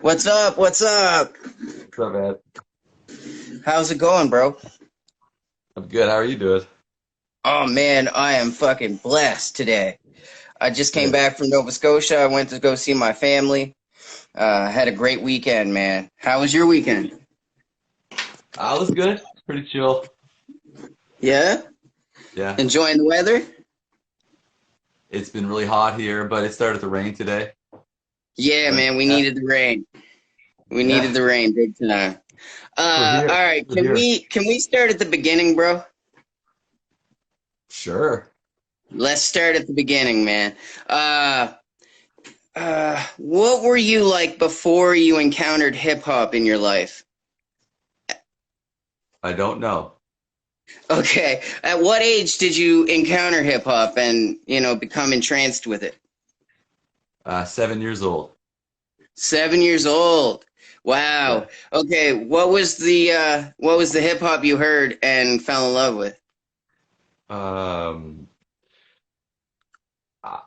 What's up? What's up? What's up, man? How's it going, bro? I'm good. How are you doing? Oh man, I am fucking blessed today. I just came Good. back from Nova Scotia. I went to go see my family. Had a great weekend, man. How was your weekend? I was good. Pretty chill. Yeah? Yeah. Enjoying the weather? It's been really hot here, but it started to rain today. Yeah, But man, we yeah, needed the rain. We needed yeah. the rain big time. We're All here. right, We're here. can we start at the beginning, bro? Sure. Let's start at the beginning, man. Uh what were you like before you encountered hip hop in your life? I don't know. Okay. At what age did you encounter hip hop and, become entranced with it? 7 years old. 7 years old. Yeah. Wow. Okay. What was the hip hop you heard and fell in love with? Um,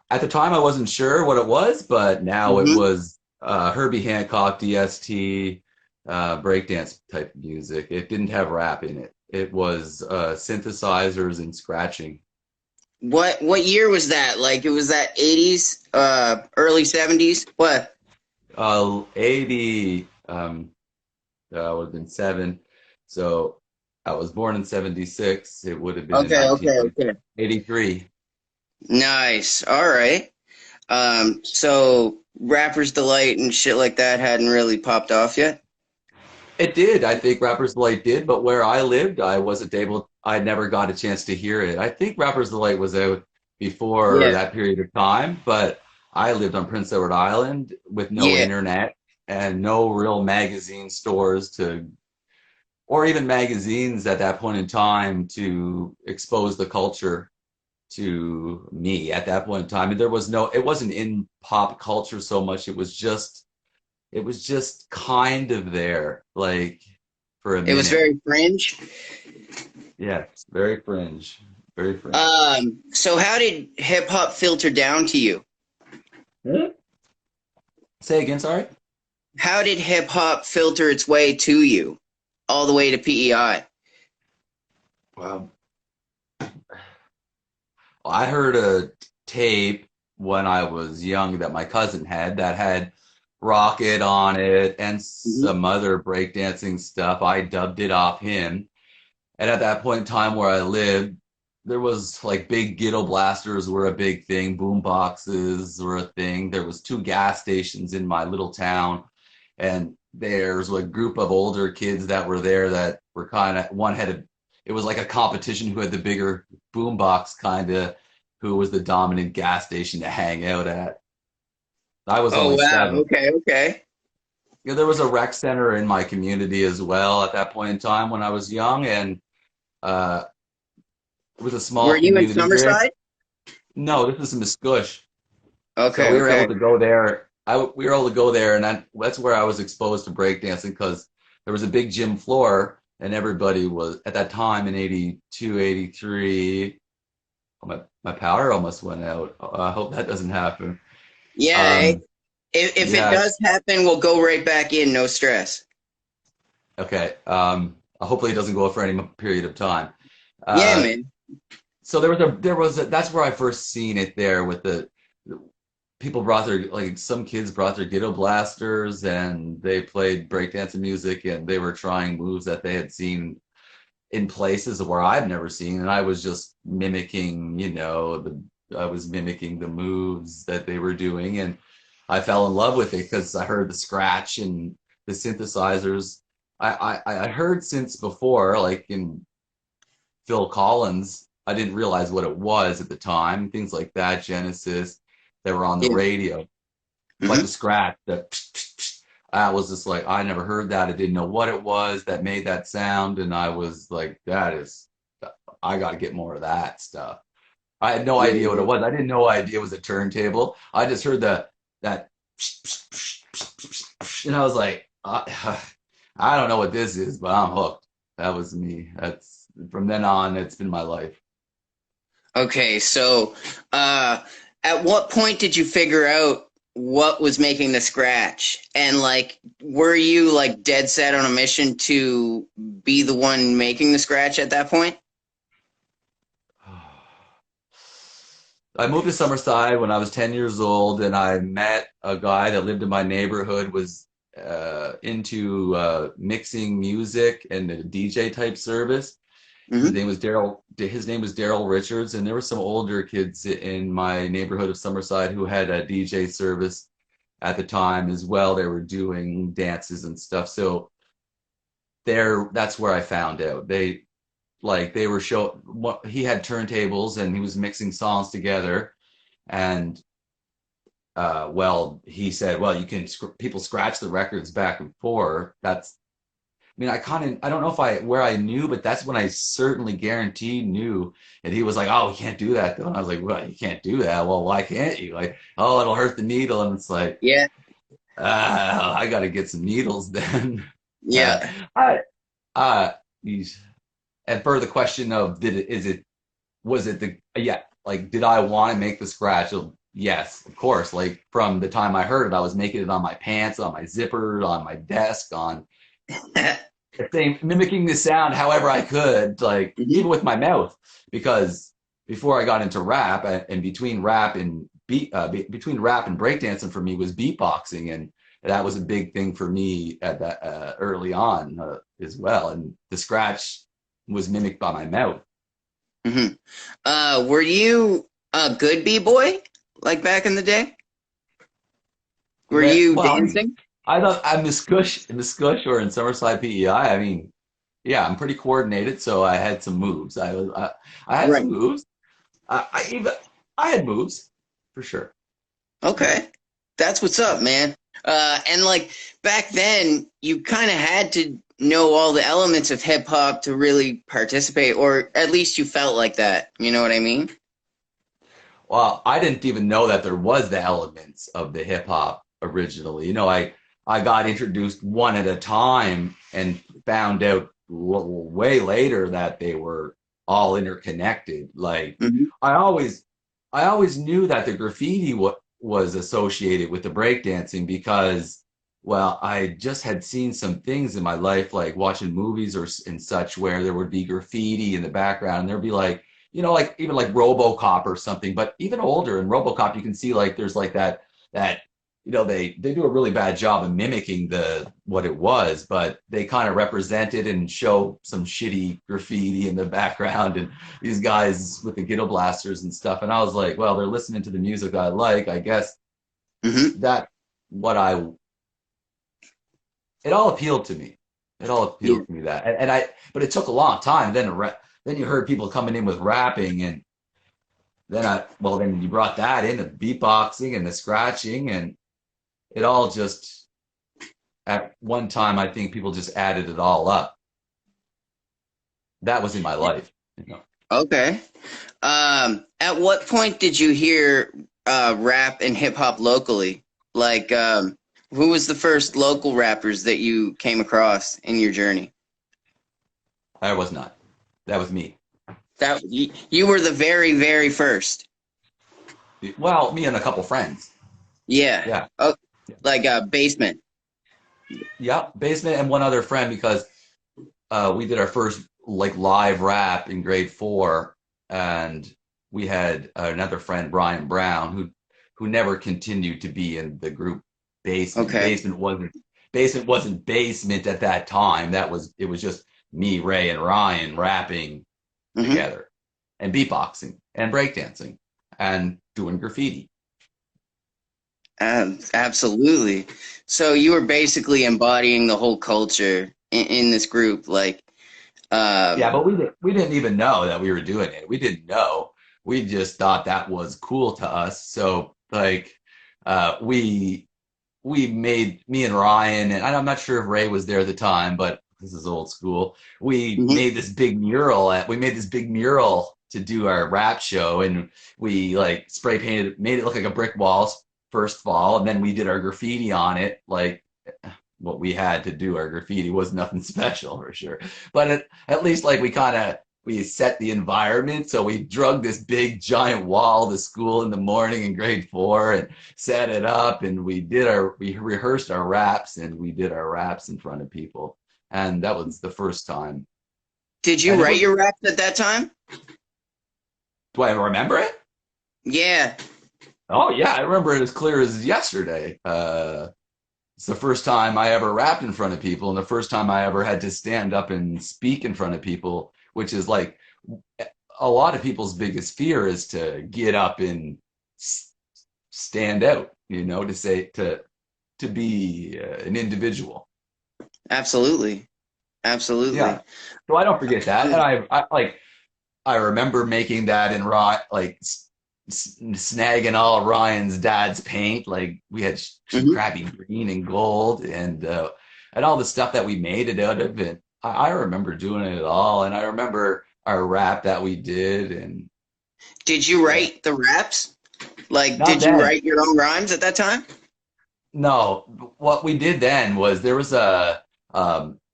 at the time, I wasn't sure what it was, but now it Hmm. was Herbie Hancock, DST, breakdance type music. It didn't have rap in it. It was synthesizers and scratching. What year was that? Like it was that 80s, early 70s? What? 80 would have been seven. So I was born in 76. It would have been in Okay, okay, okay. 1983. Nice. All right. So Rapper's Delight and shit like that hadn't really popped off yet? It did. I think Rapper's Delight did, but where I lived, I wasn't able, I never got a chance to hear it. I think Rapper's Delight was out before Yeah. that period of time, but I lived on Prince Edward Island with no Yeah. internet and no real magazine stores to or even magazines at that point in time to expose the culture to me at that point in time. And there was no, it wasn't in pop culture so much. It was just kind of there, like for a It was minute. very fringe. Yeah, it's very fringe, very fringe. So how did hip hop filter down to you? Hmm? Say again, sorry. How did hip hop filter its way to you, all the way to PEI? Well, I heard a tape when I was young that my cousin had that had Rocket on it and Hmm. some other breakdancing stuff. I dubbed it off him. And at that point in time where I lived, there was like big ghetto blasters were a big thing, boom boxes were a thing. There was two gas stations in my little town, and there's a group of older kids that were there that were kind of one had a it was like a competition who had the bigger boom box kind of who was the dominant gas station to hang out at. I was Oh only wow. seven. Okay. Okay. Yeah, there was a rec center in my community as well at that point in time when I was young, and uh, it was a Were small you in community. Summerside? No, this is Muscush. So Okay. we were able Okay. to go there. We were able to go there, and that's where I was exposed to breakdancing because there was a big gym floor, and everybody was at that time in 82, 83. My power almost went out. I hope that doesn't happen. Yeah. Um, If it yeah, does happen, we'll go right back in. No stress. okay. Hopefully it doesn't go for any period of time. Yeah, Uh, man. so that's where I first seen it there with the people brought their like some kids brought their ghetto blasters and they played breakdancing music and they were trying moves that they had seen in places where I've never seen and I was just mimicking, I was mimicking the moves that they were doing and I fell in love with it because I heard the scratch and the synthesizers. I heard synths before, like in Phil Collins. I didn't realize what it was at the time. Things like that, Genesis, that were on the Yeah. radio, like the Hmm. scratch that I was just like, I never heard that. I didn't know what it was that made that sound. And I was like, I got to get more of that stuff. I had no idea what Yeah. it was. I didn't know idea it was a turntable. I just heard that, and I was like, I don't know what this is, but I'm hooked. That was me. That's from then on, it's been my life. Okay. So, uh, at what point did you figure out what was making the scratch, and like, were you like dead set on a mission to be the one making the scratch at that point? I moved to Summerside when I was 10 years old, and I met a guy that lived in my neighborhood, was into mixing music and a DJ type service. His Hmm. name was Daryl. His name was Daryl Richards, and there were some older kids in my neighborhood of Summerside who had a DJ service at the time as well. They were doing dances and stuff. So that's where I found out. They were show what he had turntables and he was mixing songs together. And well, he said, well, you can people scratch the records back and forth. I mean, I don't know if where I knew, but that's when I certainly guaranteed knew. And he was like, oh, we can't do that though. And I was like, well, you can't do that. Well, why can't you? Like, oh, it'll hurt the needle. And it's like, Yeah, I got to get some needles then. Uh, yeah. I, uh, he's, and for the question of was it yeah, like, did I want to make the scratch? Well, yes, of course. Like from the time I heard it, I was making it on my pants, on my zipper, on my desk, on mimicking the sound however I could, like Hmm. even with my mouth, because before I got into rap and between rap and breakdancing for me was beatboxing, and that was a big thing for me at that early on as well. And the scratch was mimicked by my mouth. Hmm. Were you a good b-boy like back in the day? Were you Well, I mean, dancing? I thought I'm in the Scush or in Summerside PEI. I mean, yeah, I'm pretty coordinated, so I had some moves. I had some Right. moves. I had moves for sure. Okay. That's what's up, man. And like back then, you kind of had to know all the elements of hip hop to really participate, or at least you felt like that. You know what I mean? Well, I didn't even know that there was the elements of the hip hop originally. I got introduced one at a time and found out way later that they were all interconnected. Like Hmm. I always, I always knew that the graffiti was associated with the breakdancing because, well, I just had seen some things in my life, like watching movies or and such, where there would be graffiti in the background, and there'd be like, like even like RoboCop or something. But even older in RoboCop, you can see like there's like that they do a really bad job of mimicking the what it was, but they kind of represent it and show some shitty graffiti in the background and these guys with the ghetto blasters and stuff. And I was like, well, they're listening to the music I like. I guess Hmm. that what I it all appealed to me. It all Yeah. appealed to me that, but it took a long time. Then you heard people coming in with rapping, and then you brought that in the beatboxing and the scratching, and it all just at one time I think people just added it all up. That was in my life. Okay. At what point did you hear rap and hip hop locally? Like, who was the first local rappers that you came across in your journey? I was not. That was me. That you were the very, very first. Well, me and a couple friends. Yeah. Yeah. Oh, like Basement. Yeah. Basement and one other friend because we did our first like live rap in grade 4, and we had another friend, Brian Brown, who never continued to be in the group Basement. Okay. Basement wasn't Basement at that time. It was just me, Ray, and Ryan rapping Hmm. together and beatboxing and breakdancing and doing graffiti. Absolutely. So you were basically embodying the whole culture in this group, like, Yeah, um, but we didn't even know that we were doing it. We didn't know. We just thought that was cool to us. So like we made me and Ryan, and I'm not sure if Ray was there at the time, but this is old school. mhm. We made this big mural to do our rap show, and we like spray painted, made it look like a brick wall first of all, and then we did our graffiti on it. Like what we had to do our graffiti was nothing special for sure, but at least like we we set the environment. So we drug this big giant wall to school in the morning in grade 4 and set it up, and we rehearsed our raps, and we did our raps in front of people. And that was the first time. Did you And it write was, your raps at that time? do I remember it? Yeah. Oh yeah, I remember it as clear as yesterday. It's the first time I ever rapped in front of people, and the first time I ever had to stand up and speak in front of people, which is like a lot of people's biggest fear is to get up and stand out, to say to be an individual. Absolutely. Yeah. Absolutely. So I don't forget that, and I remember making that in like snagging all of Ryan's dad's paint. Like we had some Hmm. crappy green and gold, and all the stuff that we made it out of. And I remember doing it all, and I remember our rap that we did, and Did you yeah, write the raps? Like, not did you then. write your own rhymes at that time? No, what we did then was there was a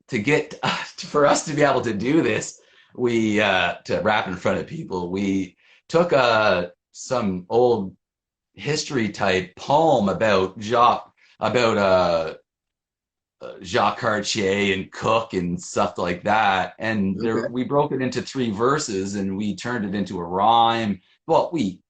to get for us to be able to do this, we to rap in front of people, we took some old history type poem about Jacques Cartier and Cook and stuff like that, and there Okay. we broke it into 3 verses and we turned it into a rhyme. Well, we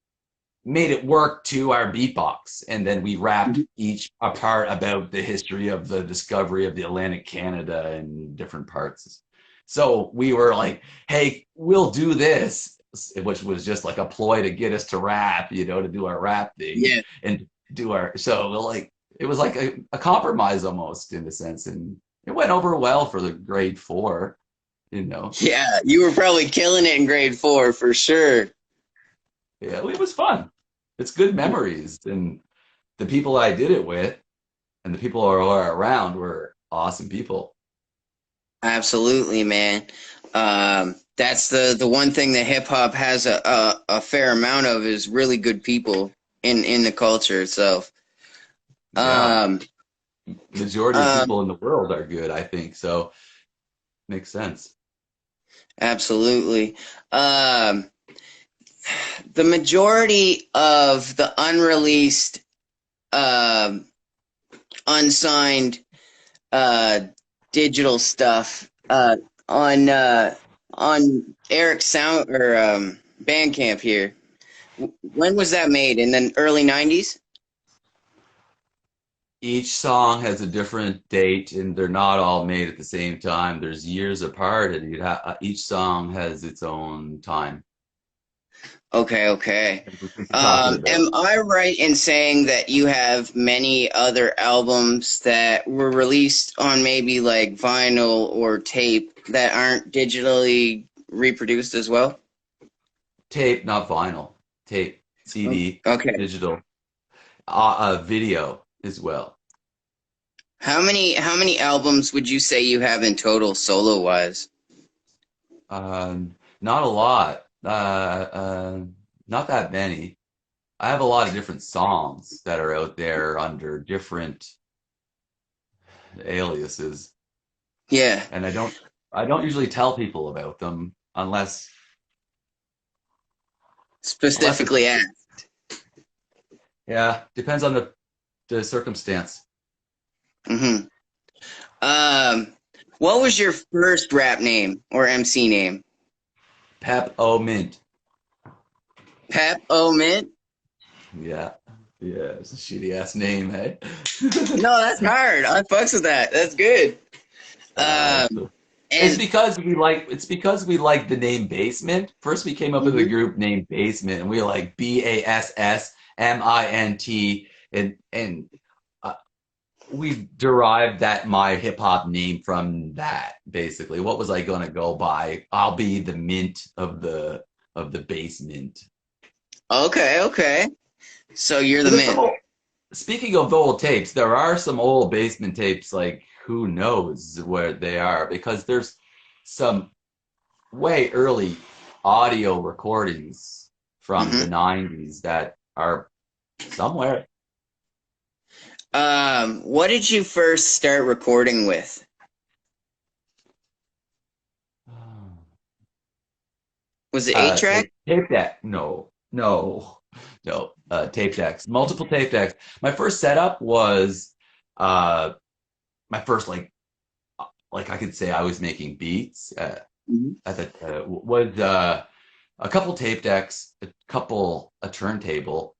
made it work to our beatbox, and then we rapped Mhm. each a part about the history of the discovery of the Atlantic Canada and different parts. So we were like, hey, we'll do this, which was just like a ploy to get us to rap, to do our rap thing Yeah. and do our, so like, it was like a compromise almost in a sense. And it went over well for the grade 4, you know. Yeah. You were probably killing it in grade 4 for sure. Yeah, it was fun. It's good memories. And the people I did it with and the people who are around were awesome people. Absolutely, man. That's the one thing that hip hop has a fair amount of is really good people in the culture itself. Yeah. Um, Majority of um, people in the world are good, I think. So makes sense. Absolutely. Um, the majority of the unreleased, um, unsigned, uh, digital stuff, on, on Eric's sound or, Bandcamp here. When was that made? In the early 90s? Each song has a different date and they're not all made at the same time. There's years apart, and each song has its own time. Okay, okay. What you talking about? Am I right in saying that you have many other albums that were released on maybe like vinyl or tape that aren't digitally reproduced as well? Tape, not vinyl. Tape, Oh, CD, okay. digital, video as well. How many albums would you say you have in total solo wise? Not a lot. Not that many. I have a lot of different songs that are out there under different aliases, Yeah, and I don't usually tell people about them unless it's, specifically at. yeah, depends on the circumstance. Hmm. Um, what was your first rap name or MC name? Pep O Mint. Pep O Mint? Yeah. Yeah, it's a shitty ass name, hey? No, that's hard. I fucks with that. That's good. Uh, Um, it's and because we like the name Basement. First we came up with a mhm. group named Basement, and we like BASSMINT, and we derived that my hip hop name from that. Basically, what was I gonna go by? I'll be the mint of the basement. Okay, okay. So you're the But there's some mint. old, speaking of old tapes, there are some old basement tapes. Like who knows where they are, because there's some way early audio recordings from the Hmm. 90s that are somewhere. What did you first start recording with? Was it 8-track? Tape deck. No, no, no. Tape decks. Multiple tape decks. My first setup was uh my first like I could say I was making beats Mhm. at the was a couple tape decks, a turntable,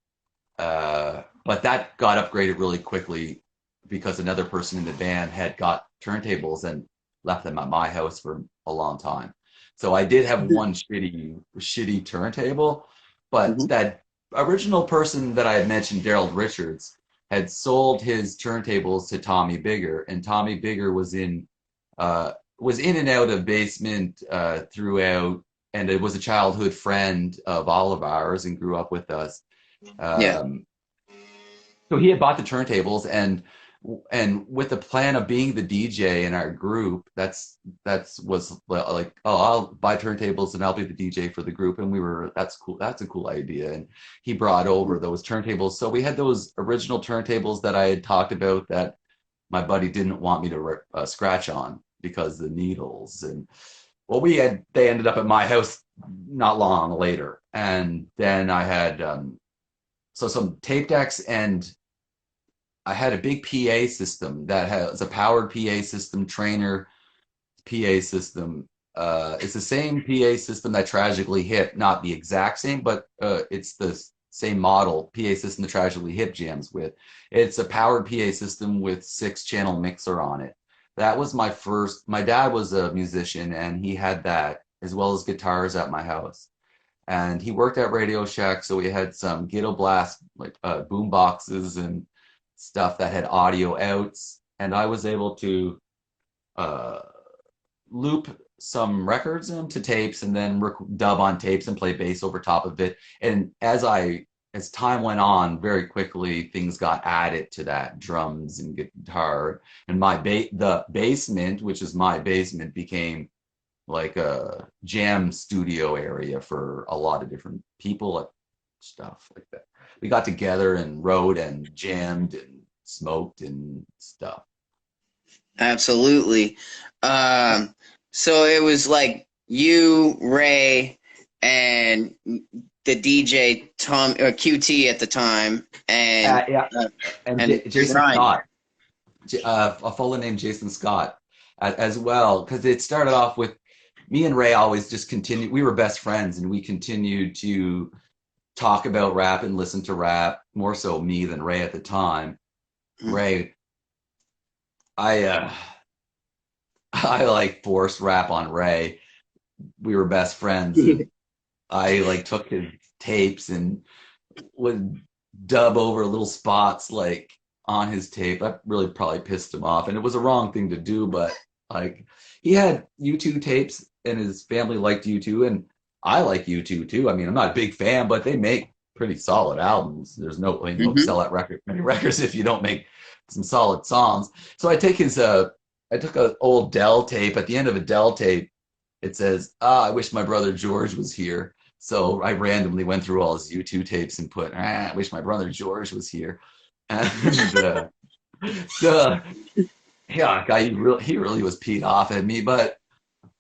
but that got upgraded really quickly because another person in the band had got turntables and left them at my house for a long time. So I did have one shitty turntable, but Mhm. that original person that I had mentioned, Daryl Richards, had sold his turntables to Tommy Bigger, and Tommy Bigger was in and out of basement throughout, and it was a childhood friend of all of ours and grew up with us. Yeah. Um, so he had bought the turntables, and with the plan of being the DJ in our group, that's was like, oh, I'll buy turntables and I'll be the DJ for the group. And we were, that's cool. That's a cool idea. And he brought over those turntables. So we had those original turntables that I had talked about that my buddy didn't want me to scratch on because the needles. And well, they ended up at my house not long later. And then I had so some tape decks, and I had a big PA system that has a powered PA system, trainer PA system. It's the same PA system that Tragically Hip, not the exact same, but it's the same model PA system that Tragically Hip jams with. It's a powered PA system with 6-channel mixer on it. That was my first. My dad was a musician, and he had that as well as guitars at my house. And he worked at Radio Shack, so we had some Ghetto Blast like boom boxes and stuff that had audio outs, and I was able to uh, loop some records into tapes and then dub on tapes and play bass over top of it. And as time went on, very quickly things got added to that, drums and guitar, and the basement, which is my basement, became like a jam studio area for a lot of different people, like stuff like that. We got together and wrote and jammed and smoked and stuff. Absolutely. Um, so it was like you, Ray, and the DJ Tom QT at the time, Yeah, uh, and and Jason Ryan. Scott, a fellow named Jason Scott, as well, because it started off with me and Ray always just continued. We were best friends, and we continued to talk about rap and listen to rap, more so me than Ray at the time. Ray, I I like forced rap on Ray. We were best friends, and I like took his tapes and would dub over little spots like on his tape. That really probably pissed him off, and it was a wrong thing to do. But like, he had U2 tapes, and his family liked U2, and I like U2 too. I mean, I'm not a big fan, but they make pretty solid albums. There's no way you don't Hmm. sell that record many records if you don't make some solid songs. So I took an old Dell tape. At the end of a Dell tape, it says, "Ah, I wish my brother George was here." So I randomly went through all his U2 tapes and put, I wish my brother George was here. And so, yeah, guy, he really was peed off at me, but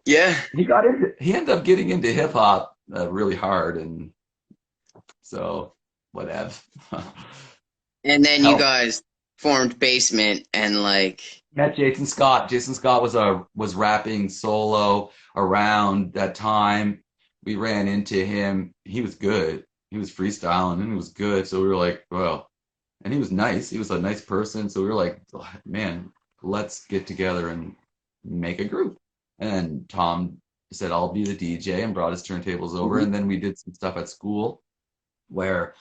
Yeah. he ended up getting into hip hop really hard. And so, whatever. And then you Hell, guys formed Basement and like, met Jason Scott. Jason Scott was rapping solo around that time. We ran into him. He was good. He was freestyling and he was good. So we were like, well, and he was nice. He was a nice person. So we were like, oh, man, let's get together and make a group. And Tom said, I'll be the DJ, and brought his turntables over. Mhm. And then we did some stuff at school where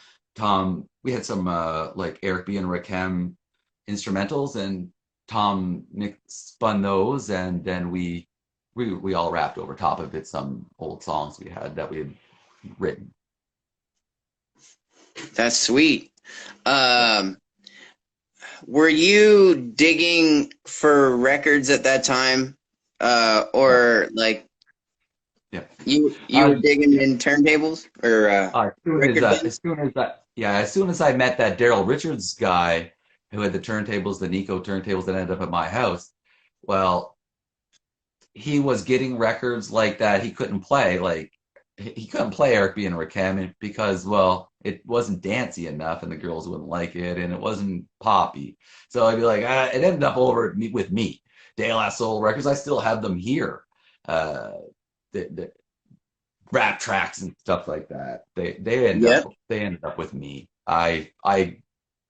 we had some like Eric B. and Rakim instrumentals, and Tom spun those, and then we all rapped over top of it some old songs we had that we had written. That's sweet. Yeah, Um, were you digging for records at that time? yeah, Or like yeah. you Uh, were digging in turntables or record bins? as soon as I met that Daryl Richards guy who had the turntables, the Nico turntables that ended up at my house, well, he was getting records like that he couldn't play, like he couldn't play Eric B. and Rakim because, well, it wasn't dancey enough and the girls wouldn't like it and it wasn't poppy. So I'd be like, it ended up with me. De La Soul Records, I still have them here. Uh, the rap tracks and stuff like that. Yep. They ended up with me. I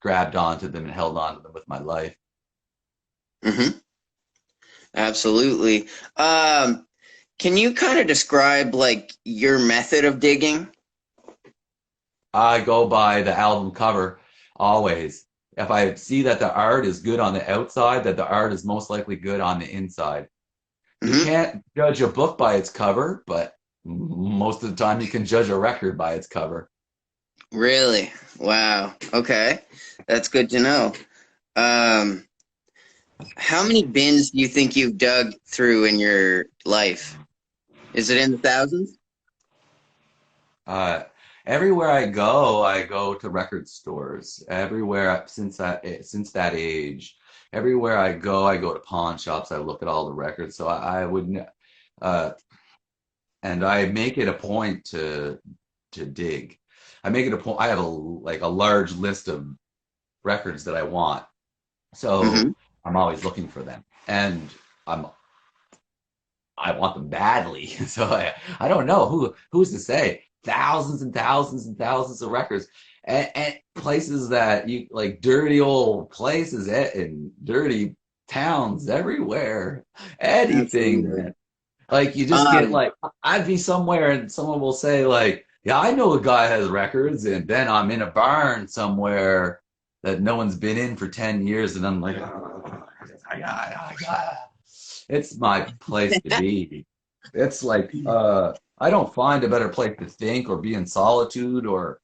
grabbed onto them and held on to them with my life. Hmm. Absolutely. Can you kind of describe like your method of digging? I go by the album cover always. If I see that the art is good on the outside, that the art is most likely good on the inside. You Hmm. can't judge a book by its cover, but most of the time you can judge a record by its cover. Really? Wow. Okay. That's good to know. Um, how many bins do you think you've dug through in your life? Is it in the thousands? Uh, Everywhere I go to record stores. Everywhere since that age, everywhere I go to pawn shops. I look at all the records. So I would, uh, and I make it a point to dig. I make it a point. I have a large list of records that I want. So Hmm. I'm always looking for them, and I'm I want them badly. So I don't know who's to say thousands and thousands and thousands of records and places that you like dirty old places and dirty towns everywhere. Anything, Absolutely. man. Like you just get Um, like I'd be somewhere and someone will say like, yeah, I know a guy has records, and then I'm in a barn somewhere that no one's been in for 10 years, and I'm like, "Oh, I got it's my place to be. It's like I don't find a better place to think or be in solitude or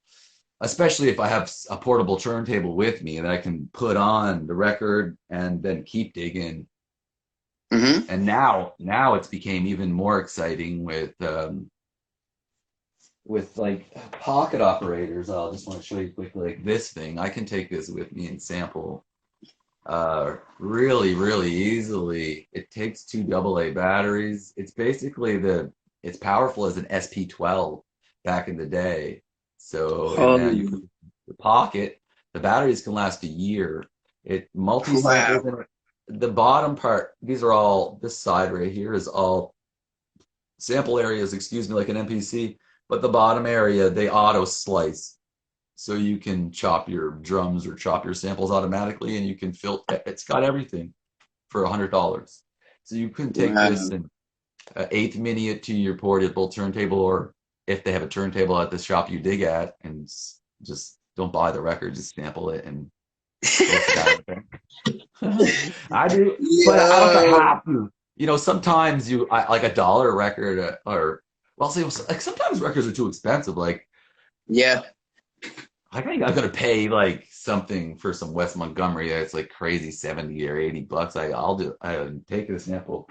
especially if I have a portable turntable with me that I can put on the record and then keep digging. mhm. And now it's became even more exciting with like pocket operators. I'll just want to show you quickly like this thing. I can take this with me and sample really easily. It takes two AA batteries. It's basically it's powerful as an SP12 back in the day. So and now you Um, put the pocket, the batteries can last a year. It wow. multi-samples in the bottom part. These are all this side right here is all sample areas, excuse me, like an MPC, but the bottom area they auto slice so you can chop your drums or chop your samples automatically and you can filter. It's got everything for $100. So you can take this Wow. and eighth mini it to your portable turntable, or if they have a turntable at the shop you dig at, and just don't buy the record, just sample it and post it out there. I do, but I don't Yo. have to. You know, sometimes like a dollar record or well, see, like sometimes records are too expensive. Like Yeah. I think I'm gonna pay like something for some West Montgomery that's like crazy 70 or $80. I'll take a sample,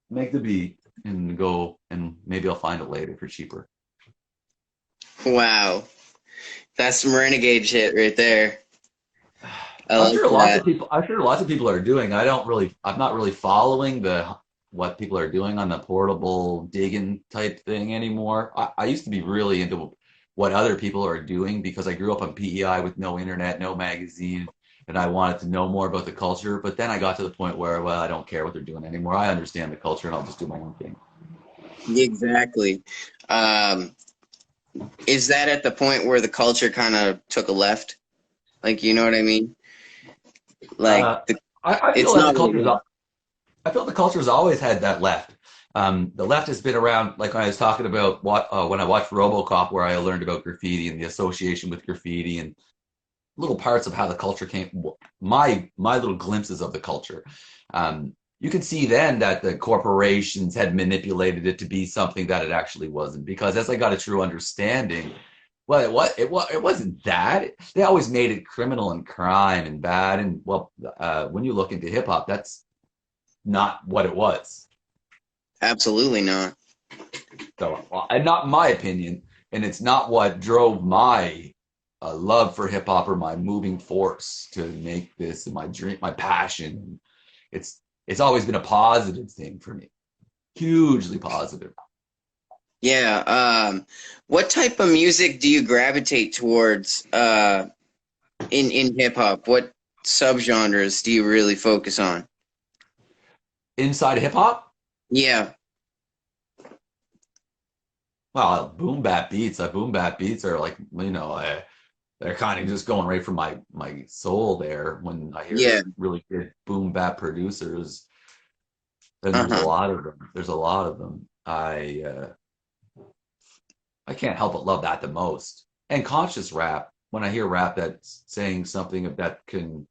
make the beat, and go and maybe I'll find it later for cheaper. Wow. That's some renegade shit right there. I like that. I'm sure lots of people are doing. I'm not really following the what people are doing on the portable digging type thing anymore. I used to be really into what other people are doing because I grew up on PEI with no internet, no magazine, and I wanted to know more about the culture. But then I got to the point where, well, I don't care what they're doing anymore. I understand the culture and I'll just do my own thing. Exactly. Um, is that at the point where the culture kind of took a left? Like, you know what I mean? Like, Uh, I feel it's that not what it was. I feel the culture's always had that left. The left has been around, like when I was talking about when I watched RoboCop, where I learned about graffiti and the association with graffiti and little parts of how the culture came, my little glimpses of the culture. You could see then that the corporations had manipulated it to be something that it actually wasn't. Because as I got a true understanding, well, it wasn't that. They always made it criminal and crime and bad. And well, when you look into hip hop, that's not what it was. Absolutely not. So, well, and not my opinion, and it's not what drove my love for hip hop or my moving force to make this my dream, my passion. It's always been a positive thing for me, hugely positive. Yeah. What type of music do you gravitate towards in hip hop? What subgenres do you really focus on? Inside hip hop, Yeah. well, boom bap beats are like, they're kind of just going right from my soul there. When I Yeah. hear really good boom bap producers, then there's a Uh-huh. lot of them. There's a lot of them. I can't help but love that the most. And conscious rap, when I hear rap that's saying something that can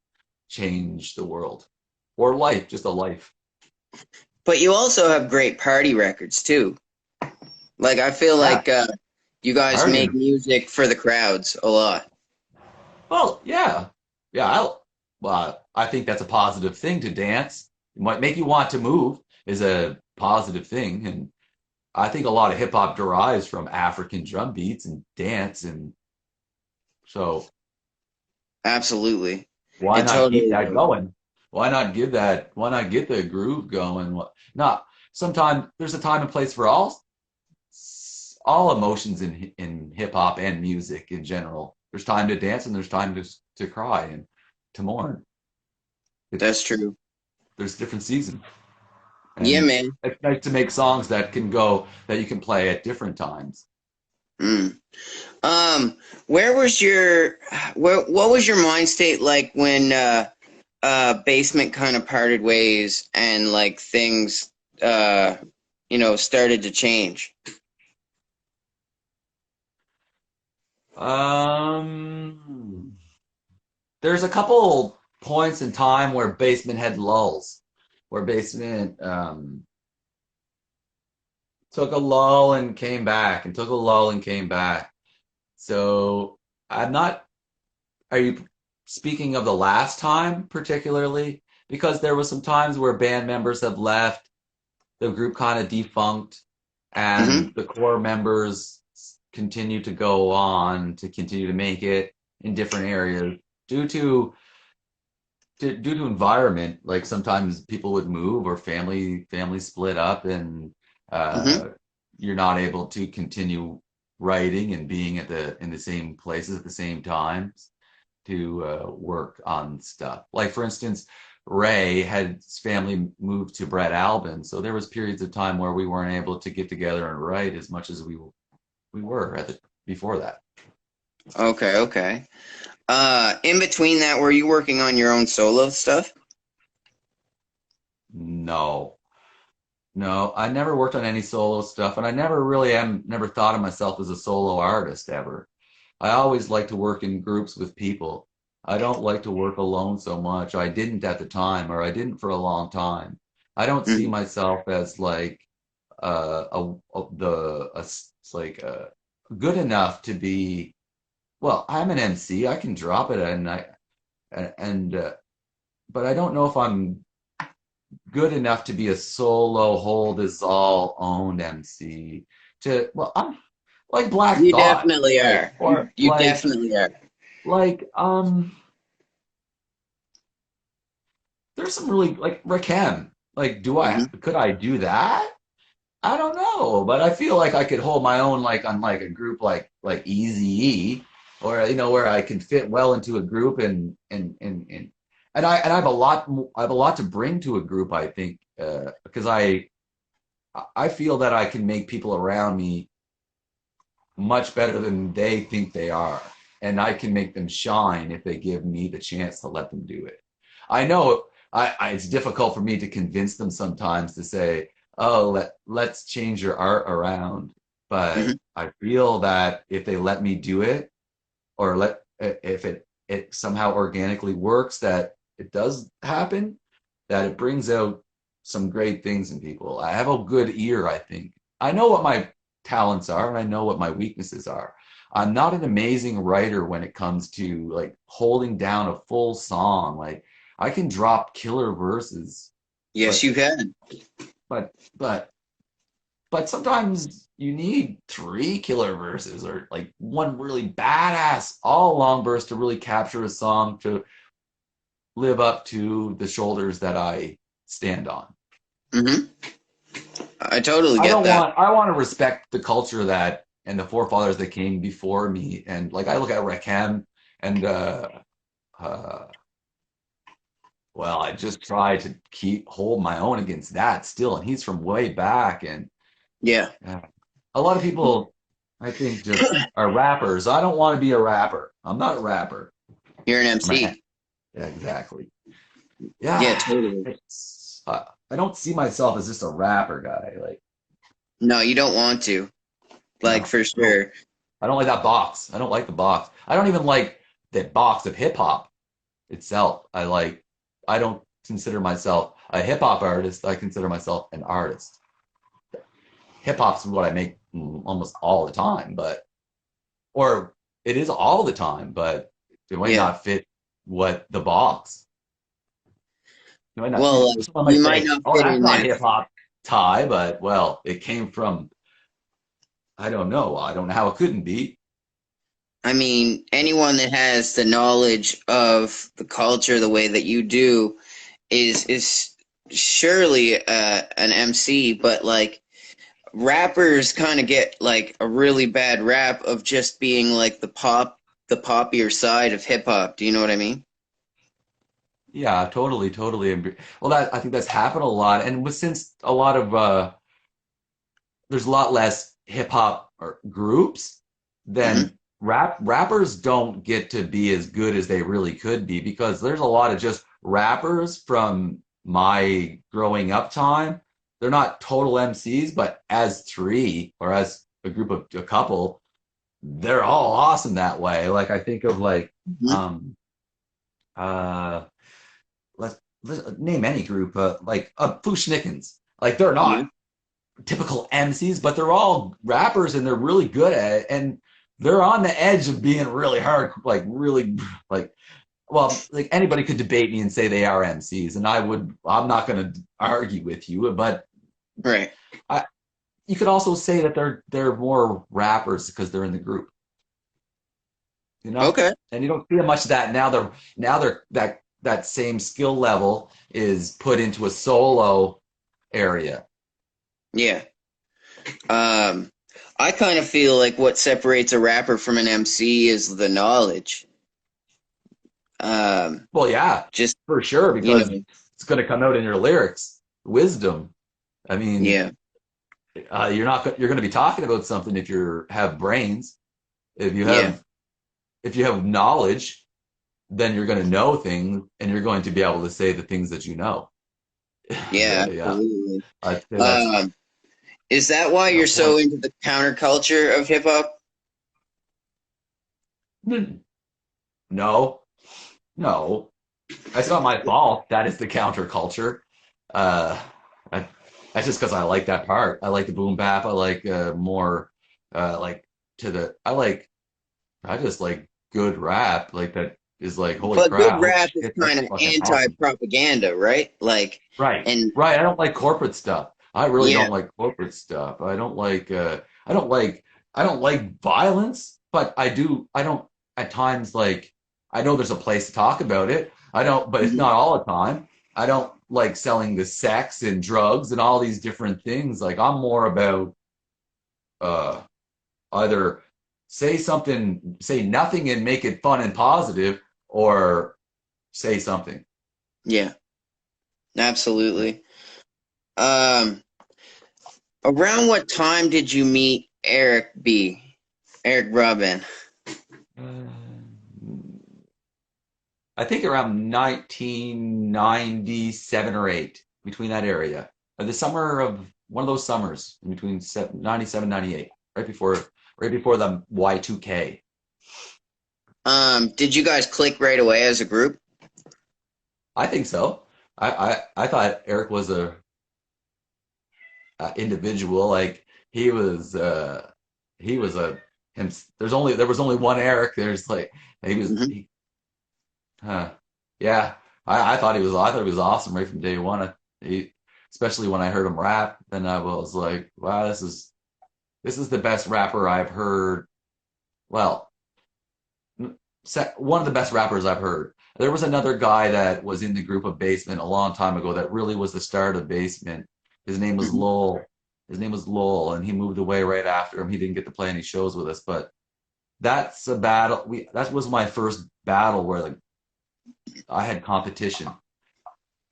change the world or life, just a life. But you also have great party records too. Like I feel Yeah, like you guys make partying. music for the crowds a lot. Well, yeah, yeah. I think that's a positive thing to dance. It might make you want to move is a positive thing, and I think a lot of hip hop derives from African drum beats and dance, and so Absolutely. why It not keep totally that does. going? Why not give that? Why not get the groove going? Not sometimes there's a time and place for all emotions in hip hop and music in general. There's time to dance and there's time to cry and to mourn. That's It's true. there's different seasons, Yeah, and man. it's nice to make songs that you can play at different times. Mm. Where was your what was your mind state like when Basement kind of parted ways and like things started to change? Um, there's a couple points in time where Basement had lulls, where Basement took a lull and came back, and took a lull and came back. So I'm not. Are you speaking of the last time particularly? Because there was some times where band members have left, the group kind of defunct, Hmm. and the core members continue to go on to continue to make it in different areas due to due to environment. Like sometimes people would move or family split up, and Hmm. uh, you're not able to continue writing and being at the in the same places at the same times to work on stuff. Like for instance, Ray had his family moved to Brett Albin, so there was periods of time where we weren't able to get together and write as much as we were at the before that. Okay, okay. In between that, were you working on your own solo stuff? No, no, I never worked on any solo stuff, and I never thought of myself as a solo artist ever. I always like to work in groups with people. I don't like to work alone so much. I didn't at the time, or I didn't for a long time. I don't see Mhm. myself as like it's like good enough to be. Well, I'm an MC. I can drop it, and but I don't know if I'm good enough to be a solo hold is all owned MC. I'm like Black You Thought, definitely like are. or You definitely are. like there's some really like Rakim. Like, Hmm. could I do that? I don't know, but I feel like I could hold my own like on like a group like Easy or where I can fit well into a group and I have a I have a lot to bring to a group, I think, because I feel that I can make people around me much better than they think they are, and I can make them shine if they give me the chance to let them do it. I know it's difficult for me to convince them sometimes to say, "Oh, let's change your art around," but Hmm. I feel that if they let me do it, or if it somehow organically works, that it does happen, that it brings out some great things in people. I have a good ear, I think. I know what my talents are and I know what my weaknesses are. I'm not an amazing writer when it comes to like holding down a full song. Like I can drop killer verses, Yes, but you can. but but but sometimes you need three killer verses or like one really badass all long verse to really capture a song to live up to the shoulders that I stand on. Hmm. I totally get that. I want to respect the culture that and the forefathers that came before me. And like I look at Rakim and uh well, I just try to keep hold my own against that still. And he's from way back. And Yeah. uh, a lot of people, I think, just are rappers. I don't want to be a rapper. I'm not a rapper. You're an I'm a, MC. yeah, exactly. Yeah, Yeah, totally. I don't see myself as just a rapper guy. Like, No, you don't want to. Like no, for sure. I don't like that box. I don't like the box. I don't even like the box of hip hop itself. I don't consider myself a hip hop artist. I consider myself an artist. Hip hop's what I make almost all the time, or it is all the time, but it might Yeah. not fit what the box. It might not, Well, someone you might might say, not "Oh, fit that's in not there. hip hop, Ty," but well, it came from I don't know. I don't know how it couldn't be. I mean, anyone that has the knowledge of the culture the way that you do is surely an MC, but like rappers kind of get like a really bad rap of just being like the poppier side of hip hop. Do you know what I mean? Yeah, totally, totally. Well, that I think that's happened a lot, and since a lot of there's a lot less hip hop or groups, Hmm. then rappers don't get to be as good as they really could be because there's a lot of just rappers from my growing up time. They're not total MCs, but as three or as a group of a couple, they're all awesome that way. Like I think of like Hmm. um uh let's name any group like Fushnikins. Like they're Yeah. not typical MCs, but they're all rappers and they're really good at it. And they're on the edge of being really hard, like really like well, like anybody could debate me and say they are MCs, and I'm not going to argue with you, but Right. I, you could also say that they're more rappers because they're in the group, you know. Okay. And you don't see much of that now. They're that same skill level is put into a solo area. Yeah. Um, I kind of feel like what separates a rapper from an MC is the knowledge. Um, Well, yeah, just for sure, you because know, it's going to come out in your lyrics. Wisdom. I mean, yeah, you're going to be talking about something if you have brains. If you yeah, have if you have knowledge, then you're going to know things, and you're going to be able to say the things that you know. yeah, Yeah, absolutely. I'd say that's Um, is that why a you're so point. into the counterculture of hip hop? No, no, that's not my fault. That is the counterculture. Uh, I, that's just because I like that part. I like the boom bap. I like more like to the. I just like good rap. Like that is like holy But good crap, holy rap is shit, that's kind of fucking awesome. anti-propaganda, right? Like, Right, and right. I don't like corporate stuff. I really yeah, don't like corporate stuff. I don't like I don't like violence, but I don't at times like I know there's a place to talk about it. I don't, but it's mhm, not all the time. I don't like selling the sex and drugs and all these different things. Like I'm more about uh either say nothing and make it fun and positive, or say something. yeah, absolutely. Um, around what time did you meet Eric Robin? I think around 1997 or 8, between that area. The summer of one of those summers in between 97, 98, right before the Y2K. Did you guys click right away as a group? I think so. I thought Eric was a individual. Like he was a him. There was only one Eric. There's like he was Hmm. he, yeah. I thought he was awesome right from day one. Especially when I heard him rap, then I was like, wow, this is the best rapper I've heard. Well, one of the best rappers I've heard. There was another guy that was in the group of Basement a long time ago that really was the start of Basement. His name was Hmm. Lowell. His name was Lowell, and he moved away right after him. He didn't get to play any shows with us, but that's a battle. That was my first battle where like I had competition,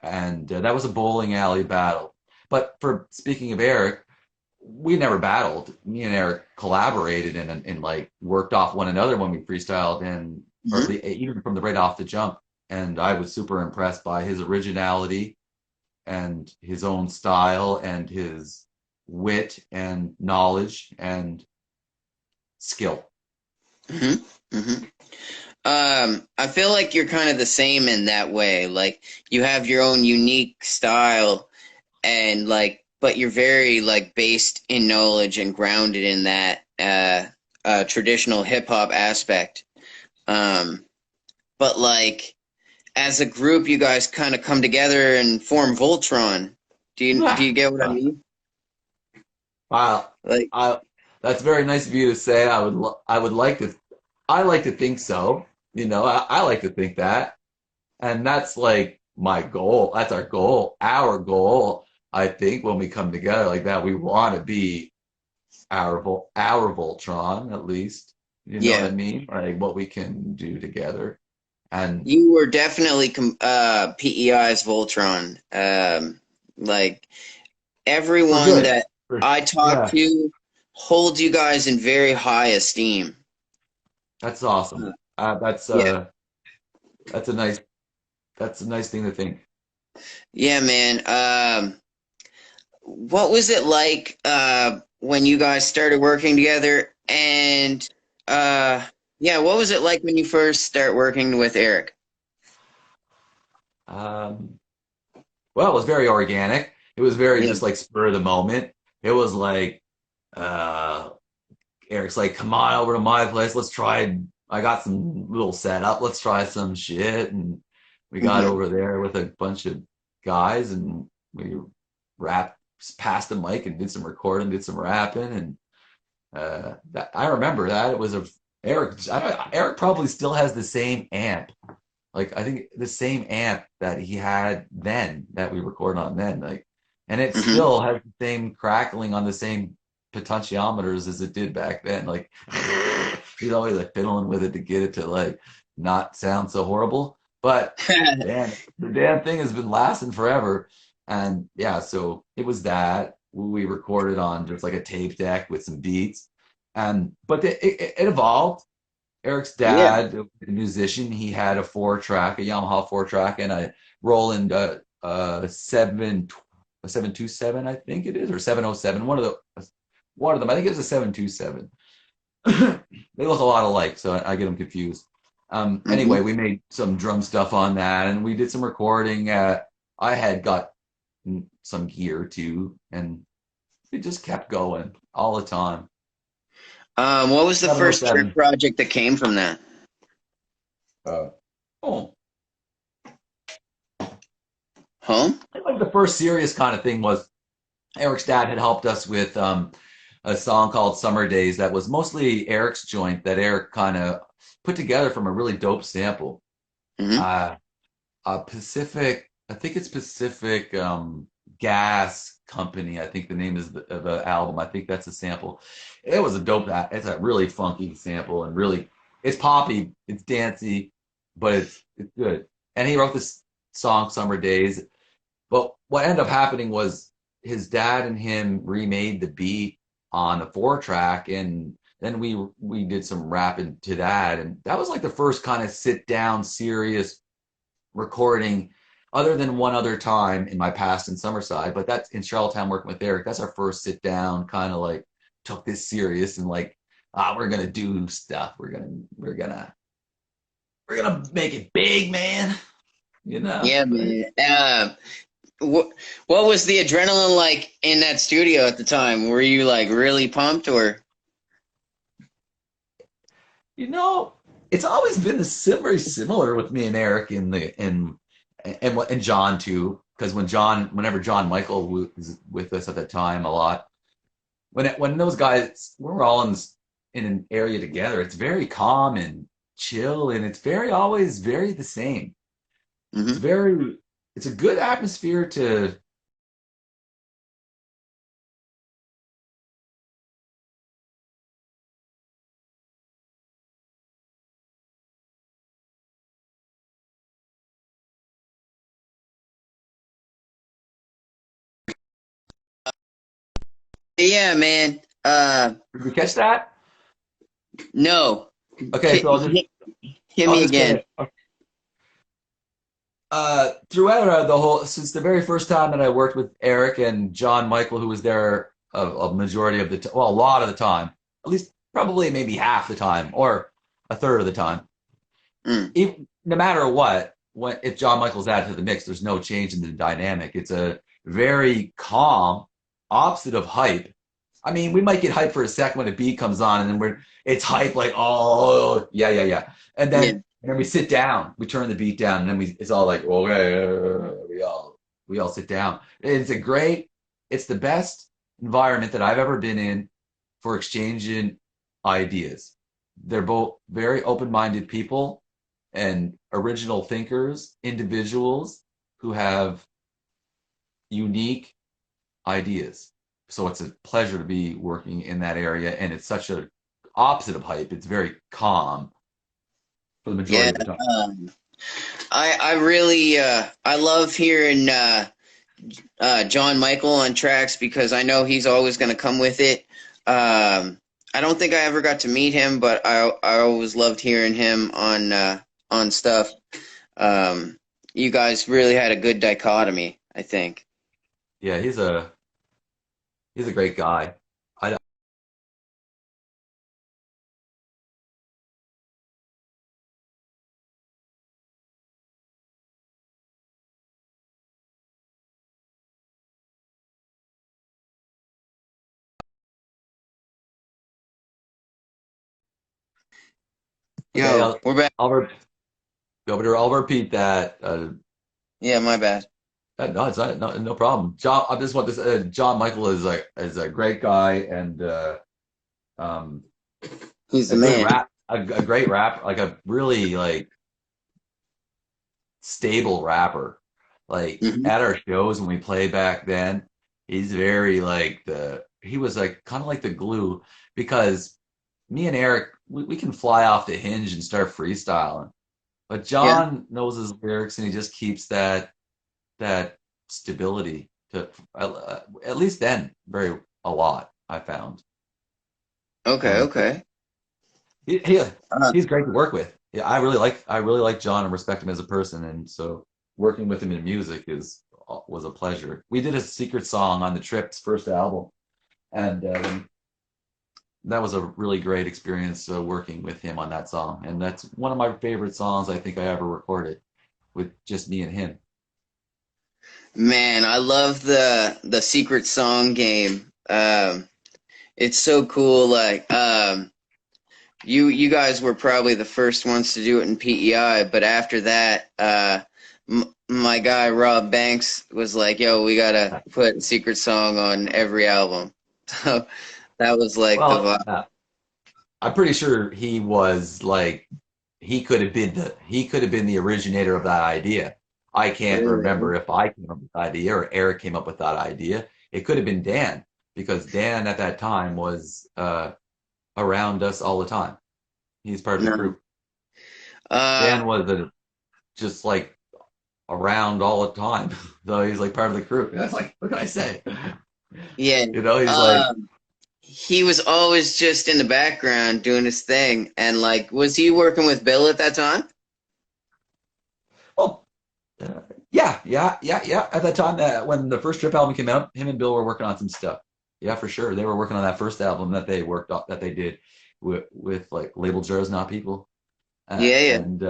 and that was a bowling alley battle. But for speaking of Eric, we never battled. Me and Eric collaborated and like worked off one another when we freestyled, and or Hmm. even from the right off the jump. And I was super impressed by his originality and his own style and his wit and knowledge and skill. Hmm. Hmm. I feel like you're kind of the same in that way. Like you have your own unique style and like, but you're very like based in knowledge and grounded in that traditional hip hop aspect. Um, but like as a group, you guys kind of come together and form Voltron. Do you get what I mean? Wow, Like, I, that's very nice of you to say. I would like to I like to think so. I like to think that. And that's like my goal. That's our goal. Our goal, I think, when we come together like that, we want to be our Voltron at least. You know what I yeah, mean? Like what we can do together. And you were definitely PEI's Voltron. Like for everyone good. that For, I talk yeah, to holds you guys in very high esteem. that's awesome. Uh, Uh, yeah, that's a nice that's a nice thing to think. yeah, man. What was it like when you guys started working together? And yeah, what was it like when you first start working with Eric? Um, well, it was very organic. It was very Yeah. just like spur of the moment. It was like uh Eric's like, come on over to my place. Let's try. I got some little setup. Let's try some shit. And we got Hmm. over there with a bunch of guys and we rapped, passed the mic and did some recording, did some rapping. And I remember that. It was a Eric. Eric probably still has the same amp. Like I think the same amp that he had then that we recorded on then. Like, and it Hmm. still has the same crackling on the same potentiometers as it did back then. Like he's always like fiddling with it to get it to like not sound so horrible. But man, the damn thing has been lasting forever. And yeah, so it was that we recorded on just like a tape deck with some beats. And but it evolved. Eric's Yeah. dad, a musician, he had a Yamaha 4 track, and a Roland a 727, I think it is, or 707. One of them. I think it was a 727. They look a lot alike, so I get them confused. Anyway, Hmm. we made some drum stuff on that, and we did some recording. I had got some gear too, and it just kept going all the time. What was the first trick 707. project that came from that? Uh, oh, Home? like the first serious kind of thing was Eric's dad had helped us with a song called Summer Days that was mostly Eric's joint that Eric kind of put together from a really dope sample. Hmm. Uh, Pacific, I think it's Pacific Gas Company. I think the name is of the album. I think that's a sample. It was a dope. It's a really funky sample and really, it's poppy, it's dancey, but it's good. And he wrote this song Summer Days. But what ended up happening was his dad and him remade the beat on a 4 track, and then we did some rapping to that, and that was like the first kind of sit down serious recording, other than one other time in my past in Summerside, but that's in Charlottetown working with Eric. That's our first sit down, kind of like took this serious and like we're gonna do stuff. We're gonna make it big, man. You know. Yeah, man. What was the adrenaline like in that studio at the time? Were you like really pumped or? You know, it's always been very similar with me and Eric and John too. Because whenever John Michael was with us at that time a lot, when those guys we're all in an area together, it's very calm and chill, and it's very always very the same. It's Hmm. very it's a good atmosphere to Yeah, man. Did you catch that? No. Okay, Hit, so hit, hit I'll me just get again. it. Throughout the whole, since the very first time that I worked with Eric and John Michael, who was there a majority of the time, well, a lot of the time, at least probably maybe half the time or a third of the time. Mm. Even, no matter what, when if John Michael's added to the mix, there's no change in the dynamic. It's a very calm, opposite of hype. I mean, we might get hype for a second when a beat comes on, and then it's hype like, oh yeah, yeah, yeah, and Yeah. then we sit down, we turn the beat down, and then it's all like, okay, we all sit down. It's the best environment that I've ever been in for exchanging ideas. They're both very open-minded people and original thinkers, individuals who have unique ideas. So it's a pleasure to be working in that area, and it's such a opposite of hype. It's very calm for the majority Yeah. of the time. I really I love hearing John Michael on tracks because I know he's always going to come with it. I don't think I ever got to meet him, but I always loved hearing him on stuff. You guys really had a good dichotomy, I think. Yeah, he's a great guy. I okay, Yo, we're back. I'll re- I'll repeat that. Yeah, my bad. No, it's not, no problem. John, I just want this. John Michael is a great guy and um, He's the a good man. rap, a great rap, like a really like stable rapper. Like Hmm. at our shows when we played back then, he's very like he was like kind of like the glue because me and Eric we can fly off the hinge and start freestyling. But Yeah. John knows his lyrics and he just keeps that stability to at least then very a lot I found. Okay. Um, Okay. he, he Uh, he's great to work with. Yeah, I really like John and respect him as a person, and so working with him in music is was a pleasure. We did a secret song on the Trip's first album, and that was a really great experience working with him on that song. And that's one of my favorite songs I think I ever recorded with just me and him. Man, I love the secret song game. It's so cool. Like, you guys were probably the first ones to do it in PEI, but after that, my guy Rob Banks was like, "Yo, we gotta put secret song on every album." So that was like the Well, vibe. I'm pretty sure he was like he could have been the originator of that idea. I can't remember if I came up with the idea or Eric came up with that idea. It could have been Dan because Dan at that time was around us all the time. He's part of the No. crew. Uh, Dan was just like around all the time, so he's like part of the crew. That's like what can I say? yeah. You know, he's like Um, he was always just in the background doing his thing, and like, was he working with Bill at that time? oh, yeah, yeah, yeah, yeah. At that time, when the first Trip album came out, him and Bill were working on some stuff. Yeah, for sure. They were working on that first album that they worked on, that they did with like Label Jars Not People Yeah, yeah, and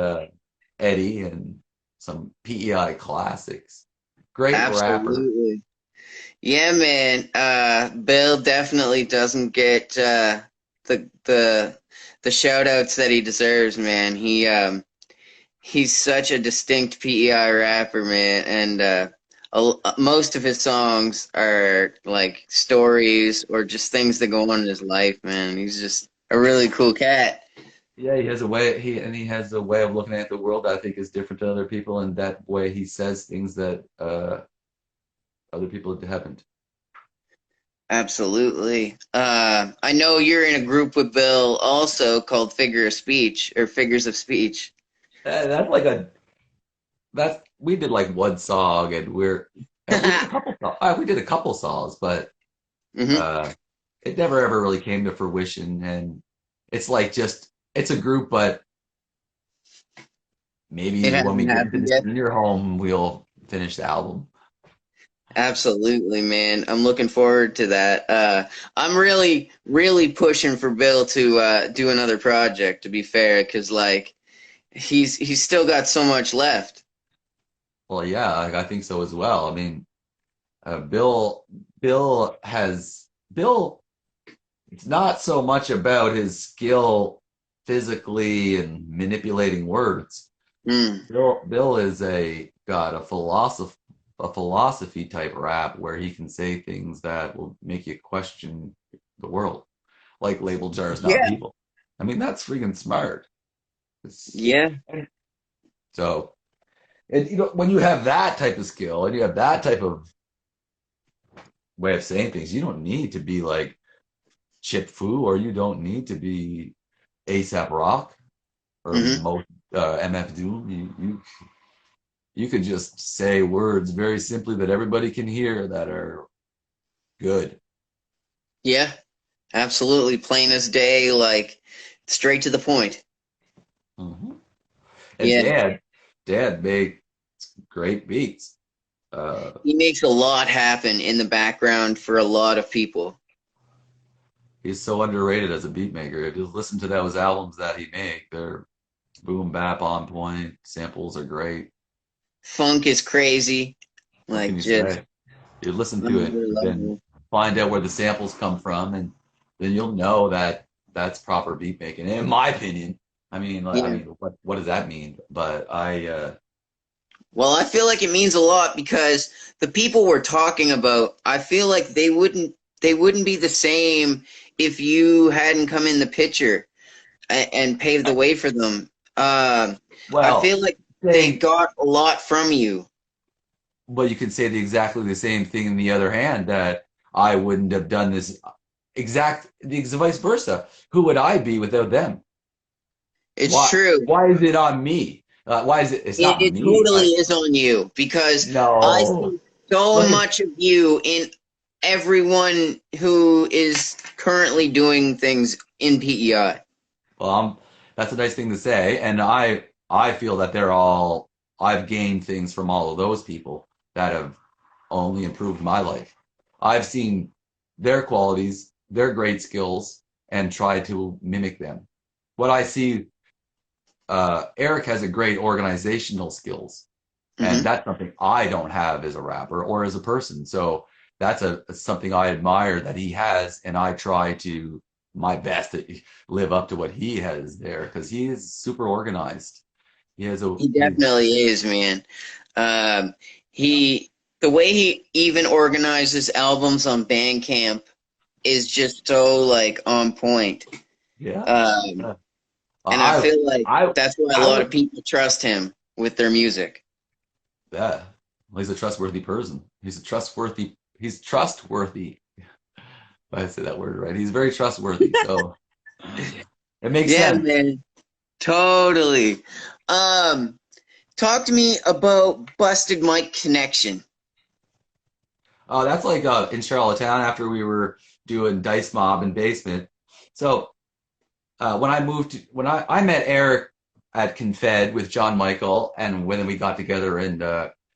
Eddie and some PEI classics. Great rapper. absolutely. Yeah, man. Bill definitely doesn't get the shout outs that he deserves, man. He's such a distinct PEI rapper, man, and most of his songs are like stories or just things that go on in his life, man. He's just a really cool cat. Yeah, he has a way he has a way of looking at the world that I think is different to other people, and that way he says things that other people haven't. Absolutely. I know you're in a group with Bill also called Figure of Speech or Figures of Speech. That's like a that's we did like one song and we did a couple songs. We did a couple songs, but Hmm. Uh, it never ever really came to fruition, and it's like just it's a group, but It maybe when we hasn't get into happened the yet. senior home, we'll finish the album. Absolutely, man. I'm looking forward to that. I'm really, really pushing for Bill to do another project, to be fair, because like he's still got so much left. Well, yeah, I think so as well. I mean, Bill, Bill. It's not so much about his skill physically and manipulating words. Mm, Bill is a philosophy type rap where he can say things that will make you question the world, like label jars, not yeah, people. I mean, that's freaking smart. It's, yeah, so, and when you have that type of skill and you have that type of way of saying things, you don't need to be like Chip Fu, or you don't need to be ASAP Rock or hmm, MF Doom. You could just say words very simply that everybody can hear that are good. yeah. Absolutely, plain as day, like straight to the point. Mhm. And Yeah, Dad made great beats. he makes a lot happen in the background for a lot of people. He's so underrated as a beat maker. If you listen to those albums that he made, they're boom bap on point. Samples are great. Funk is crazy, What can like you just say? You listen to it, another then level. find out where the samples come from, and then you'll know that that's proper beat making. In my opinion, Yeah. what does that mean? But Well, I feel like it means a lot because the people we're talking about, I feel like they wouldn't be the same if you hadn't come in the picture and paved the way for them. I well, feel like they saying, got a lot from you. but you can say exactly the same thing in the other hand that I wouldn't have done this the vice versa. Who would I be without them? It's Why? true. Why is it on me? Why is it? It's It, not it me. totally is on you because I No. see so Look at much of you in everyone who is currently doing things in PEI. Well, that's a nice thing to say, and I feel that I've gained things from all of those people that have only improved my life. I've seen their qualities, their great skills, and tried to mimic them. What I see, Eric has a great organizational skills, and Hmm. that's something I don't have as a rapper or as a person. So that's something I admire that he has, and I try to my best to live up to what he has there because he is super organized. He has a He he, definitely is, man. Um, he the way he even organizes albums on Bandcamp is just so like on point. yeah. Um, Uh, and I I feel like I that's why a I lot of would people trust him with their music. yeah. Well, he's a trustworthy person. He's trustworthy. If I say that word right. He's very trustworthy. So it makes Yeah, sense. man. Totally. Um, Talk to me about Busted Mike Connection. That's like in Charlottetown after we were doing Dice Mob in Basement. So when I met Eric at Confed with John Michael, and when we got together, and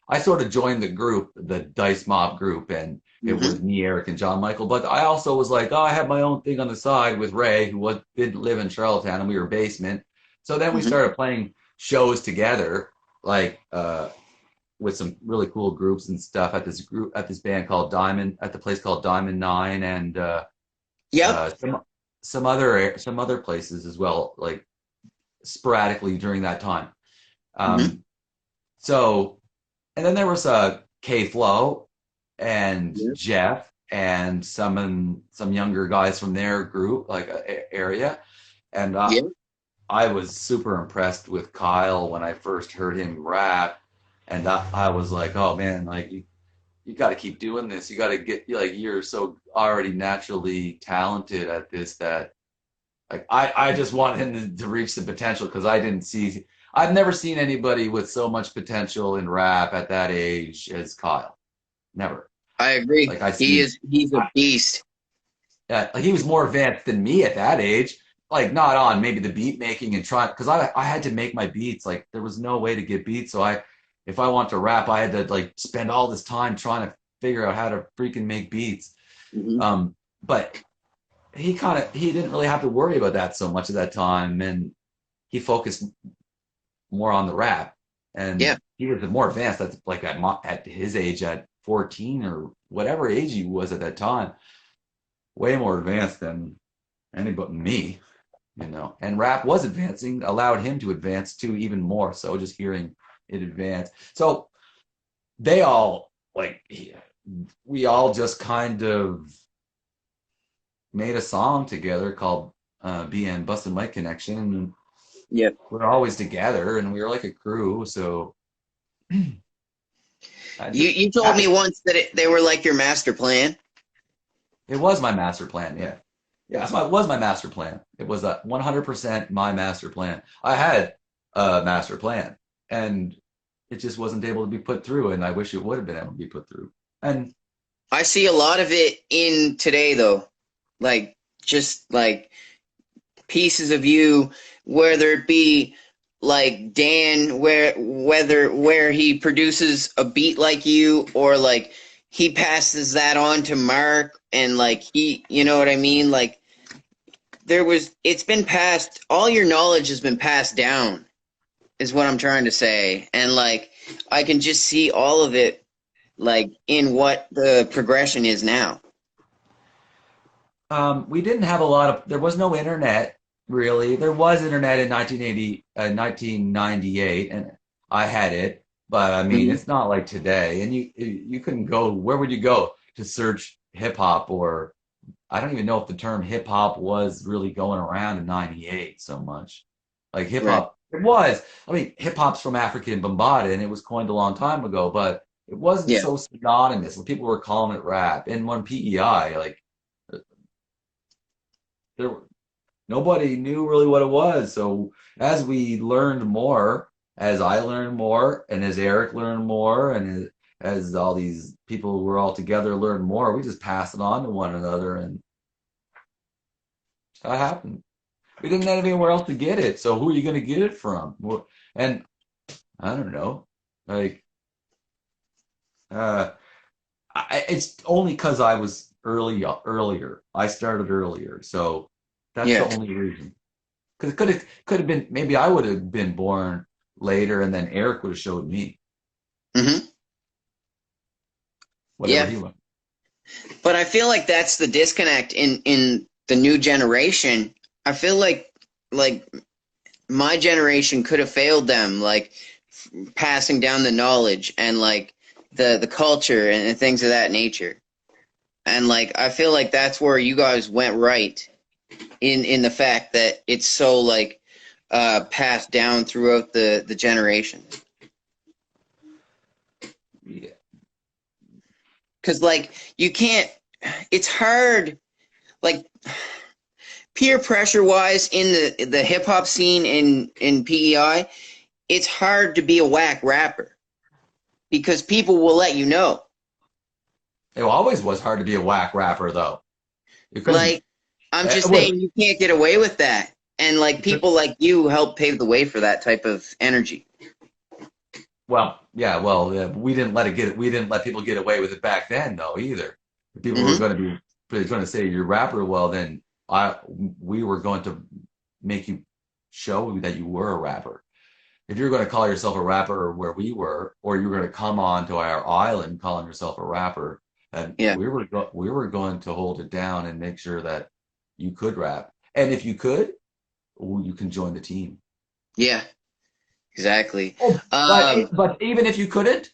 I sort of joined the group, the Dice Mob group, and it was Hmm. me, Eric, and John Michael. But I also was like, oh, I have my own thing on the side with Ray, didn't live in Charlottetown, and we were basement. So then we Hmm. started playing shows together, like with some really cool groups and stuff at this band called Diamond at the place called Diamond Nine, and Yep. uh, some other places as well, like sporadically during that time. Hmm. Um, so and then there was K Flow and Yep. Jeff and some younger guys from their group, like area, and Yep. I was super impressed with Kyle when I first heard him rap, and I was like, oh man, like you got to keep doing this. You got to get like you're so already naturally talented at this that like I just want him to reach the potential because I've never seen anybody with so much potential in rap at that age as Kyle. Never. I agree. Like I see He's a I, beast. like he was more advanced than me at that age. Like not on maybe the beat making and trying, because I had to make my beats. Like there was no way to get beats, so if I want to rap, I had to like spend all this time trying to figure out how to freaking make beats. Hmm. But he didn't really have to worry about that so much at that time, and he focused more on the rap, Yeah. and he was more advanced at like at his age at 14 or whatever age he was at that time, way more advanced than anybody me, you know. And rap was advancing, allowed him to advance too even more. So just hearing it advance. So they all like we all just kind of made a song together called BN Busted Mic Connection. And Yeah. we're always together and we were like a crew. So I You just you told me once that they were like your master plan. it was my master plan. Yeah. Yeah, it was my master plan. It was a 100% my master plan. I had a master plan and it just wasn't able to be put through. And I wish it would have been able to be put through. And I see a lot of it in today though. Like just like pieces of you, whether it be like Dan, where he produces a beat like you, or like he passes that on to Mark, and like you know what I mean? Like it's been passed, all your knowledge has been passed down, is what I'm trying to say. And like, I can just see all of it, like in what the progression is now. we didn't have a lot of, there was no internet really. There was internet in 1998, and I had it, but I mean, Mhm. it's not like today. And you couldn't go, where would you go to search hip hop? Or I don't even know if the term hip hop was really going around in 98 so much. Like hip Right. hop, it was. I mean, hip hop's from African Bambaataa and it was coined a long time ago, but it wasn't Yeah. so synonymous. People were calling it rap. And when PEI, like there nobody knew really what it was. So as we learned more, as I learned more, and as Eric learned more, and as all these people who were all together learned more, we just passed it on to one another, and that happened. We didn't have anywhere else to get it, so who are you going to get it from? And I don't know, like uh, it's only because I was earlier. I started earlier, so that's the Yeah. only reason. Because it could have been, maybe I would have been born later, and then Eric would have showed me Hmm. whatever Yeah. he learned. But I feel like that's the disconnect in the new generation. I feel like my generation could have failed them, like passing down the knowledge and like the culture and things of that nature. And like I feel like that's where you guys went right in the fact that it's so like passed down throughout the generations. Yeah. Because like you can't, it's hard, like peer pressure wise in the hip hop scene in PEI, it's hard to be a whack rapper because people will let you know. It always was hard to be a whack rapper, though. You couldn't. Like I'm It just was, saying you can't get away with that. And like people like you help pave the way for that type of energy. well, yeah, well, we didn't let it get. We didn't let people get away with it back then, though, either. If people were Hmm. going to be going to say you're a rapper, well, then I we were going to make you show that you were a rapper. If you're going to call yourself a rapper where we were, or you were going to come on to our island calling yourself a rapper, and Yeah. we were going to hold it down and make sure that you could rap. And if you could, you can join the team. Yeah. Exactly. Oh, Um, but even if you couldn't,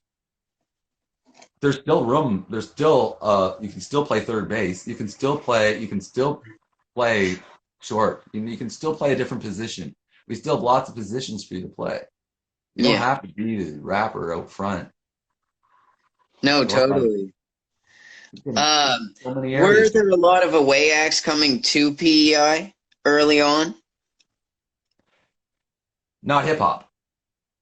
there's still room. There's still you can still play third base. You can still play short. You can still play a different position. We still have lots of positions for you to play. You don't yeah. have to be the rapper out front. No, Or totally. you can, there's Um, so many were areas. there a lot of away acts coming to PEI early on? Not hip hop.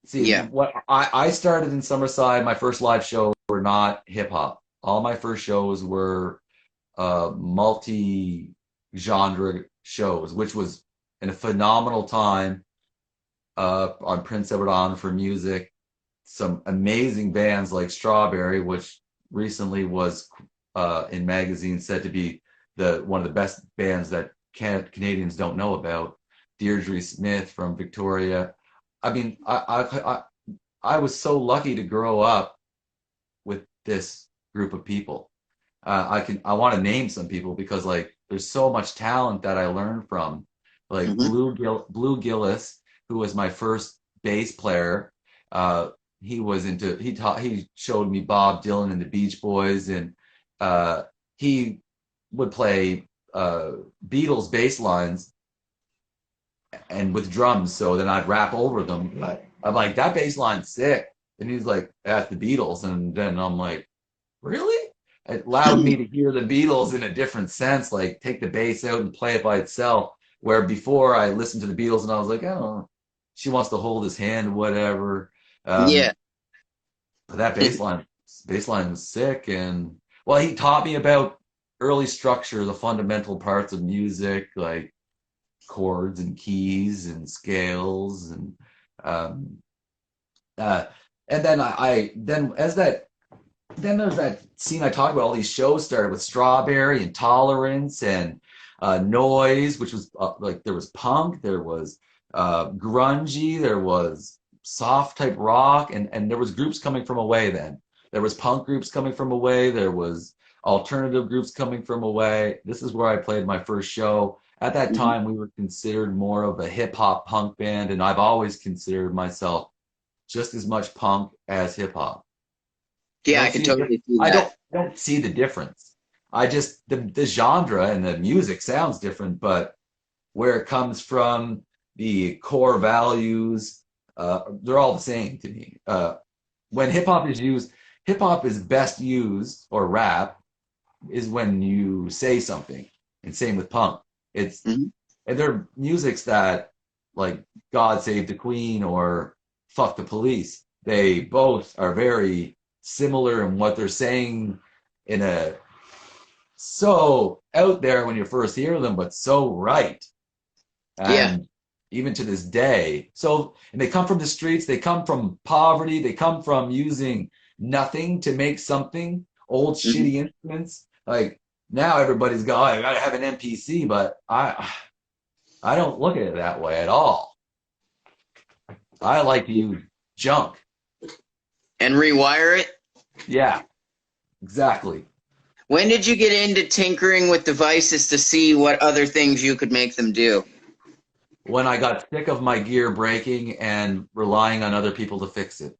See, Yeah. what I started in Summerside, my first live show were not hip hop. All my first shows were multi-genre shows, which was in a phenomenal time on Prince Edward Island for music. Some amazing bands like Strawberry, which recently was in magazines said to be the one of the best bands that Canadians don't know about. Deirdre Smith from Victoria. I mean, I was so lucky to grow up with this group of people. I want to name some people because like there's so much talent that I learned from, like Hmm. Blue Gillis, who was my first bass player. He was into he showed me Bob Dylan and the Beach Boys, and uh, he would play Beatles bass lines and with drums. So then I'd rap over them. I'm like, that bass line's sick. And he's like, that's the Beatles. And then I'm like, really? It allowed me to hear the Beatles in a different sense, like take the bass out and play it by itself. Where before I listened to the Beatles and I was like, oh, she wants to hold his hand, whatever. Yeah. Um, but that bass line was sick. And well, he taught me about early structure, the fundamental parts of music, like chords and keys and scales um, uh, and then I then as that then there's that scene I talked about. All these shows started with Strawberry and Tolerance and Noise, which was like there was punk, there was grungy, there was soft type rock, and there was groups coming from away. Then there was punk groups coming from away. There was alternative groups coming from away. This is where I played my first show. At that Hmm. time, we were considered more of a hip hop punk band, and I've always considered myself just as much punk as hip hop. I Yeah, I don't could see the, totally see I that. don't see the difference. I just the genre and the music sounds different, but where it comes from, the core values, they're all the same to me. When hip hop is best used, or rap is when you say something, and same with punk. It's Hmm. and they're musics that like God Save the Queen or Fuck the Police. They both are very similar in what they're saying in a so out there when you first hear them, but so right. Yeah. And even to this day. So, and they come from the streets, they come from poverty, they come from using nothing to make something, old Hmm. shitty instruments. Like now everybody's got, oh, I gotta have an MPC, but I don't look at it that way at all. I like to use junk. And rewire it. Yeah, exactly. When did you get into tinkering with devices to see what other things you could make them do? When I got sick of my gear breaking and relying on other people to fix it.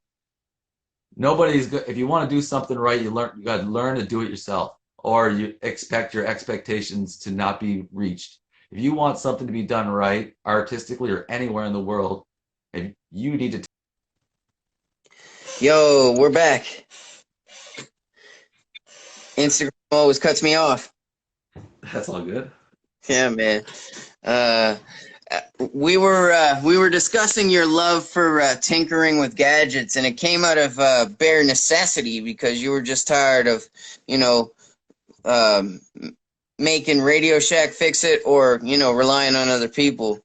Nobody's good. If you want to do something right, you got to learn to do it yourself, or you expect your expectations to not be reached. If you want something to be done right, artistically or anywhere in the world, if you need to. Yo, we're back. Instagram always cuts me off. That's all good. Yeah, man. Uh, we were discussing your love for tinkering with gadgets, and it came out of bare necessity because you were just tired of, you know, um, making Radio Shack fix it, or relying on other people.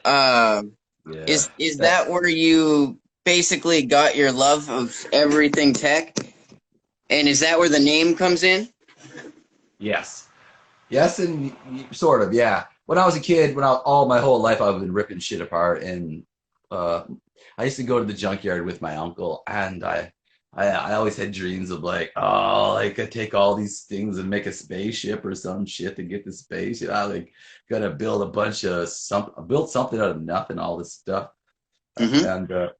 Um, Yeah. is That, that where you basically got your love of everything tech? And is that where the name comes in? yes. Yes, and sort of, yeah. When I was a kid, all my whole life, I've been ripping shit apart, and uh, I used to go to the junkyard with my uncle, and I always had dreams of like, oh, I could take all these things and make a spaceship or some shit to get the space. I like gotta build a bunch of build something out of nothing, all this stuff, Mm-hmm. and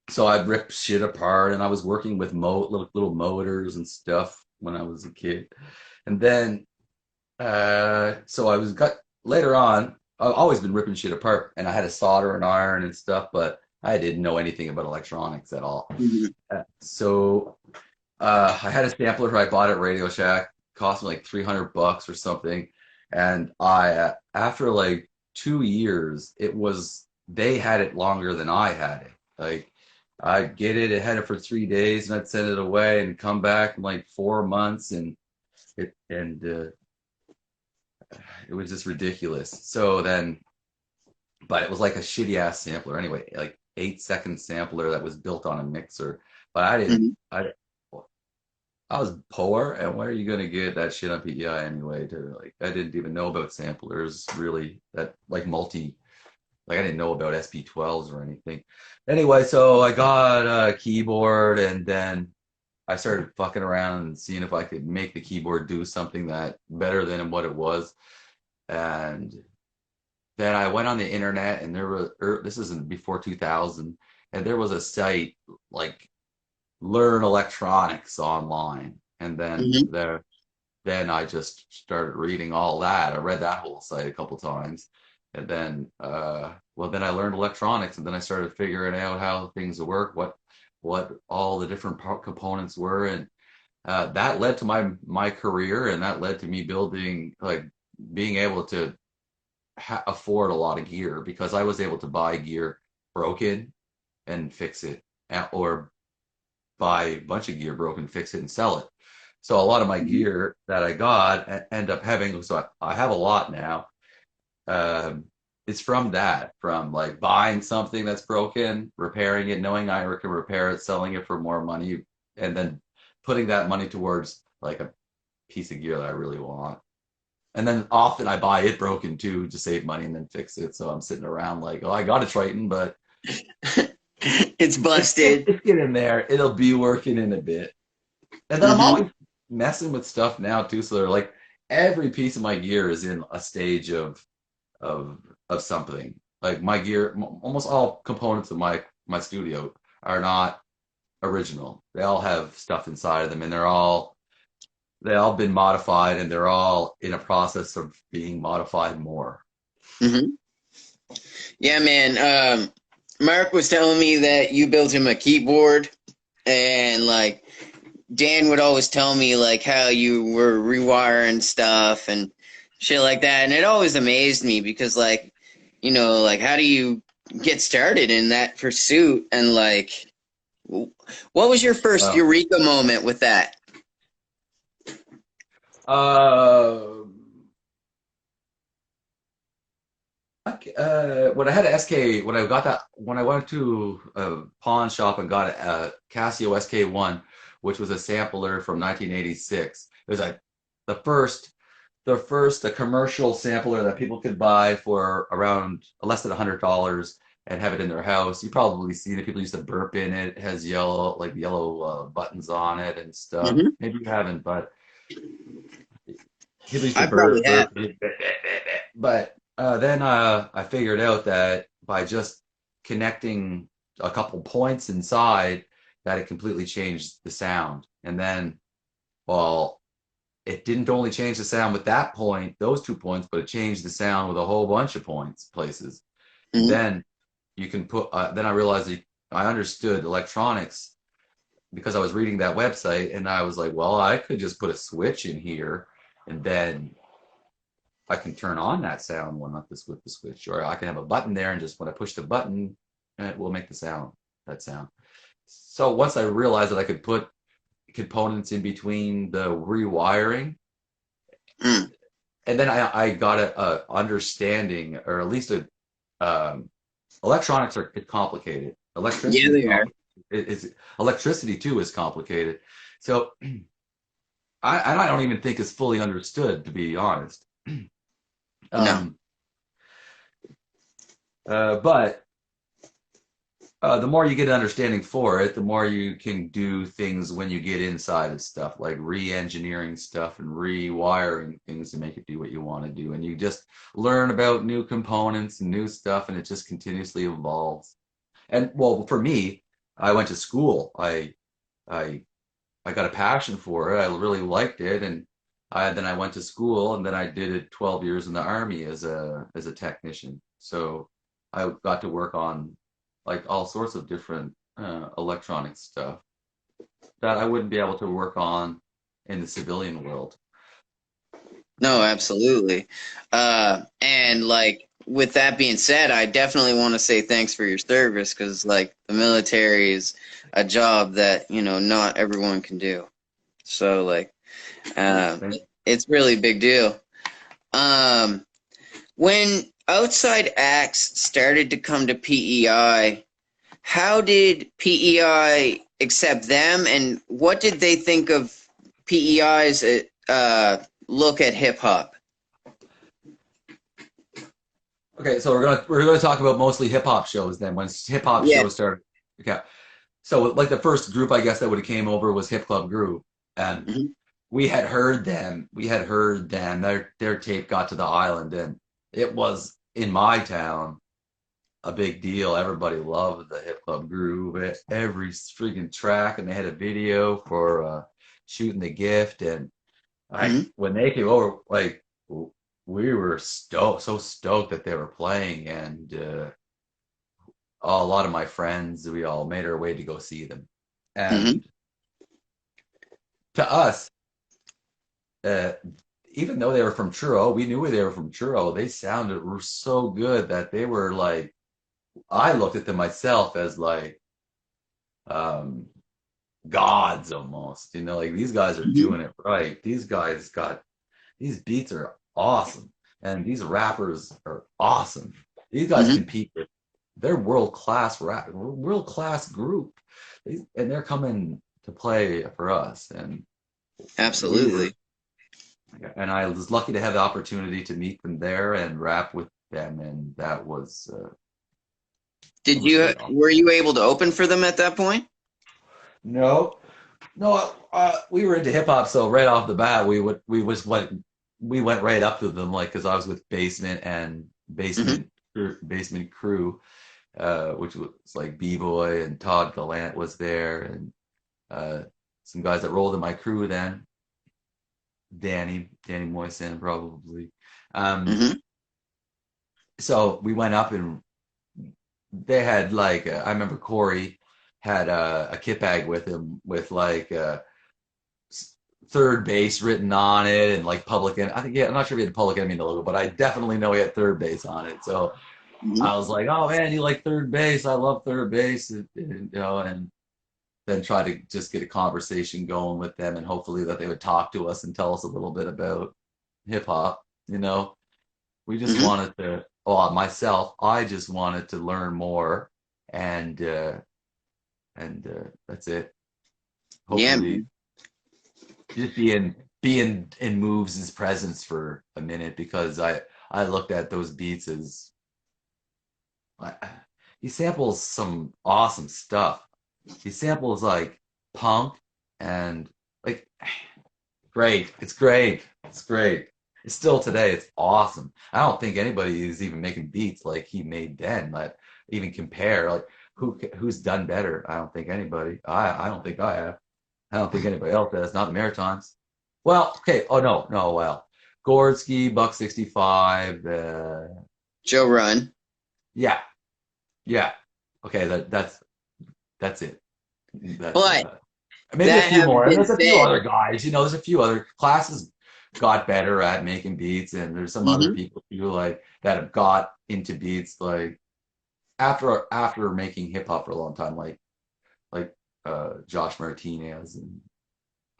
so I'd rip shit apart, and I was working with little motors and stuff when I was a kid, and then. So I was got later on. I've always been ripping shit apart, and I had to solder and iron and stuff, but I didn't know anything about electronics at all. Mm-hmm. So I had a sampler I bought at Radio Shack, cost me like $300 or something, and I after like 2 years, it was they had it longer than I had it. Like I had it for 3 days, and I'd send it away and come back in like 4 months, and And it was just ridiculous. So then, but it was like a shitty ass sampler anyway, like 8 second sampler that was built on a mixer. But I didn't. Mhm. I was poor, and where are you gonna get that shit on PEI anyway? To like, I didn't even know about samplers really. That like like I didn't know about SP12s or anything. Anyway, so I got a keyboard, and then I started fucking around and seeing if I could make the keyboard do something that better than what it was. And then I went on the internet, and there was this isn't before 2000, and there was a site like Learn Electronics online, and Mhm. then I just started reading all that. I read that whole site a couple times, and then well, then I learned electronics, and then I started figuring out how things work, what all the different components were, and that led to my career, and that led to me building like being able to afford a lot of gear because I was able to buy gear broken and fix it, or buy a bunch of gear broken, fix it, and sell it. So a lot of my Mhm. gear that I got end up having, so I have a lot now. Um, it's from that, from like buying something that's broken, repairing it, knowing I can repair it, selling it for more money, and then putting that money towards like a piece of gear that I really want. And then often I buy it broken too to save money and then fix it. So I'm sitting around like, oh, I got a Triton, but It's busted. it's getting there. It'll be working in a bit. And then I'm Hmm. always messing with stuff now too. So they're like every piece of my gear is in a stage of of something. Like my gear, almost all components of my studio are not original. They all have stuff inside of them, and they all been modified, and they're all in a process of being modified more. Hmm. Yeah, man. Mark was telling me that you built him a keyboard, and like Dan would always tell me like how you were rewiring stuff and shit like that, and it always amazed me because like like how do you get started in that pursuit and like what was your first Well, eureka moment with that? uh, when I had an SK, when I got that, when I went to a pawn shop and got a Casio SK1, which was a sampler from 1986. It was like the first, the commercial sampler that people could buy for around less than $100 and have it in their house. You probably seen it. People used to burp in it. It has yellow, like yellow buttons on it and stuff. Hmm. Maybe you haven't, but people used to I probably have. burp. But then I figured out that by just connecting a couple points inside, that it completely changed the sound. And then, well, it didn't only change the sound with that point, those 2 points, but it changed the sound with a whole bunch of points, places. And Hmm. then you can put, then I realized I understood electronics because I was reading that website, and I was like, well, I could just put a switch in here, and then I can turn on that sound when not this with the switch, or I can have a button there, and just when I push the button, it will make that sound. So once I realized that I could put components in between the rewiring, Mm. and then I got a understanding, or at least um, electronics are complicated. Yeah, Electricity is they are. complicated. Electricity too is complicated. So I don't even think it's fully understood, to be honest. No. Um, but the more you get an understanding for it, the more you can do things when you get inside of stuff, like re-engineering stuff and rewiring things to make it do what you want to do. And you just learn about new components and new stuff, and it just continuously evolves. And well, for me, I went to school. I I got a passion for it. I really liked it, and then I went to school, and then I did it 12 years in the army as a technician. So I got to work on like all sorts of different electronic stuff that I wouldn't be able to work on in the civilian world. No, absolutely. And like with that being said, I definitely want to say thanks for your service because like the military is a job that not everyone can do. So like, Yeah, um, it's really a big deal. Um, when outside acts started to come to PEI, how did PEI accept them, and what did they think of PEI's look at hip hop? okay, so we're gonna talk about mostly hip hop shows then. When hip hop Yeah. shows started, okay. So like the first group I guess that would have came over was Hip Club Groove, and Hmm. we had heard them. We had heard them. Their tape got to the island, and it was in my town a big deal. Everybody loved the Hip Club Groove, every freaking track, and they had a video for shooting the gift. And I Hmm. when they came over, like we were so stoked that they were playing, and a lot of my friends, we all made our way to go see them. Hmm. And to us, uh, even though they were from Truro, we knew they were from Truro. They sounded were so good that they were like I looked at them myself as like um, gods almost. Like these guys are Hmm. doing it right. These guys got these beats are awesome, and these rappers are awesome. These guys Hmm. compete with they're world class world class group, and they're coming to play for us, and we were. Absolutely. And I was lucky to have the opportunity to meet them there and rap with them, and that Did was you really were awesome. you able to open for them at that point? No, no, we were into hip hop, so right off the bat, we went right up to them, like because I was with Basement and Hmm. Basement Crew, which was like B-Boy and Todd Gallant was there, and uh, some guys that rolled in my crew then, Danny Moisen probably. Um, Hmm. so we went up and they had like I remember Corey had a kit bag with him with like third base written on it and like public and I think yeah I'm not sure if he had public enemy in the logo but I definitely know he had third base on it so Hmm. I was like oh man you like third base I love third base and then try to just get a conversation going with them and hopefully that they would talk to us and tell us a little bit about hip hop we just Hmm. wanted to well myself I just wanted to learn more and that's it. Yeah, Hopefully, man. just be in Moves' presence for a minute because I looked at those beats as I, he samples some awesome stuff. He samples like punk and like great. It's great. It's great. It's still today. It's awesome. I don't think anybody is even making beats like he made then. Like even compare like who's done better. I don't think anybody. I don't think I have. I don't think anybody else has, not the Maritimes. Well, okay. Oh no, no. Well, Gordsky, Buck 65. Joe Run. Yeah, yeah. Okay, that's it. That's But maybe a that few having more, and been there's a few said, other guys. There's a few other classes got better at making beats, and there's some other hmm, people too, like that have got into beats, like after making hip hop for a long time, like Josh Martinez and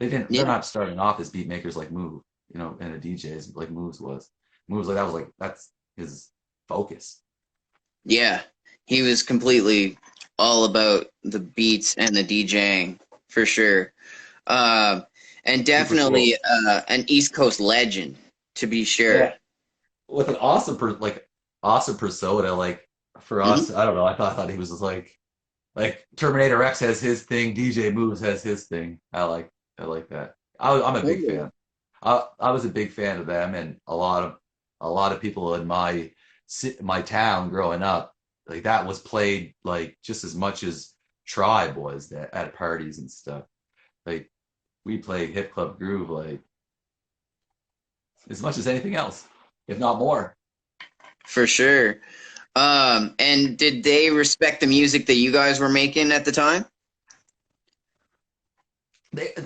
they're yeah, not starting off as beat makers like Move, and a DJs like Moves was. Moves like that was like that's his focus. yeah, he was completely all about the beats and the DJing for sure. Um, and Super cool. definitely an East Coast legend to be sure. Yeah. With an awesome persona, like for Hmm. us, I don't know. I thought he was just like Terminator X has his thing, DJ Moves has his thing. I like that. I'm a big Totally. fan. I was a big fan of them, and a lot of people in my town growing up, like that was played like just as much as Tribe was at parties and stuff. Like we played Hip Club Groove like as much as anything else, if not more. For sure. And did they respect the music that you guys were making at the time?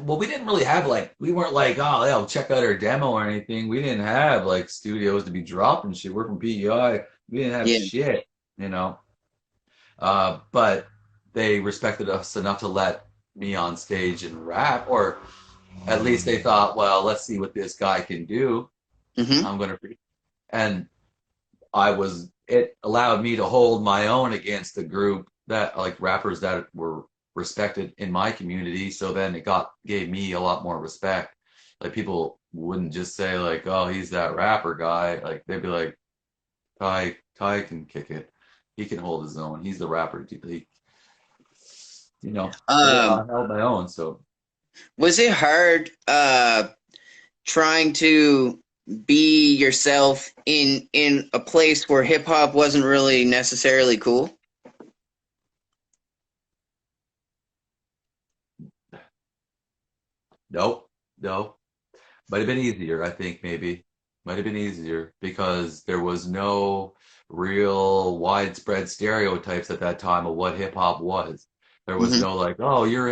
Well, we didn't really have like we weren't like oh yeah check out our demo or anything. We didn't have like studios to be dropping shit. We're from PEI. We didn't have Yeah. shit, you know. But they respected us enough to let me on stage and rap, or at least they thought, well, let's see what this guy can do. Hmm. I'm gonna, and it allowed me to hold my own against the group that like rappers that were respected in my community. So then gave me a lot more respect. Like people wouldn't just say like, oh, he's that rapper guy. Like they'd be like, Ty can kick it. He can hold his own. He's the rapper. I Um, held my own. So was it hard trying to be yourself in a place where hip hop wasn't really necessarily cool? nope, no. Might have been easier, I think, maybe. Might have been easier because there was no real widespread stereotypes at that time of what hip hop was. There was Hmm. no like, oh, you're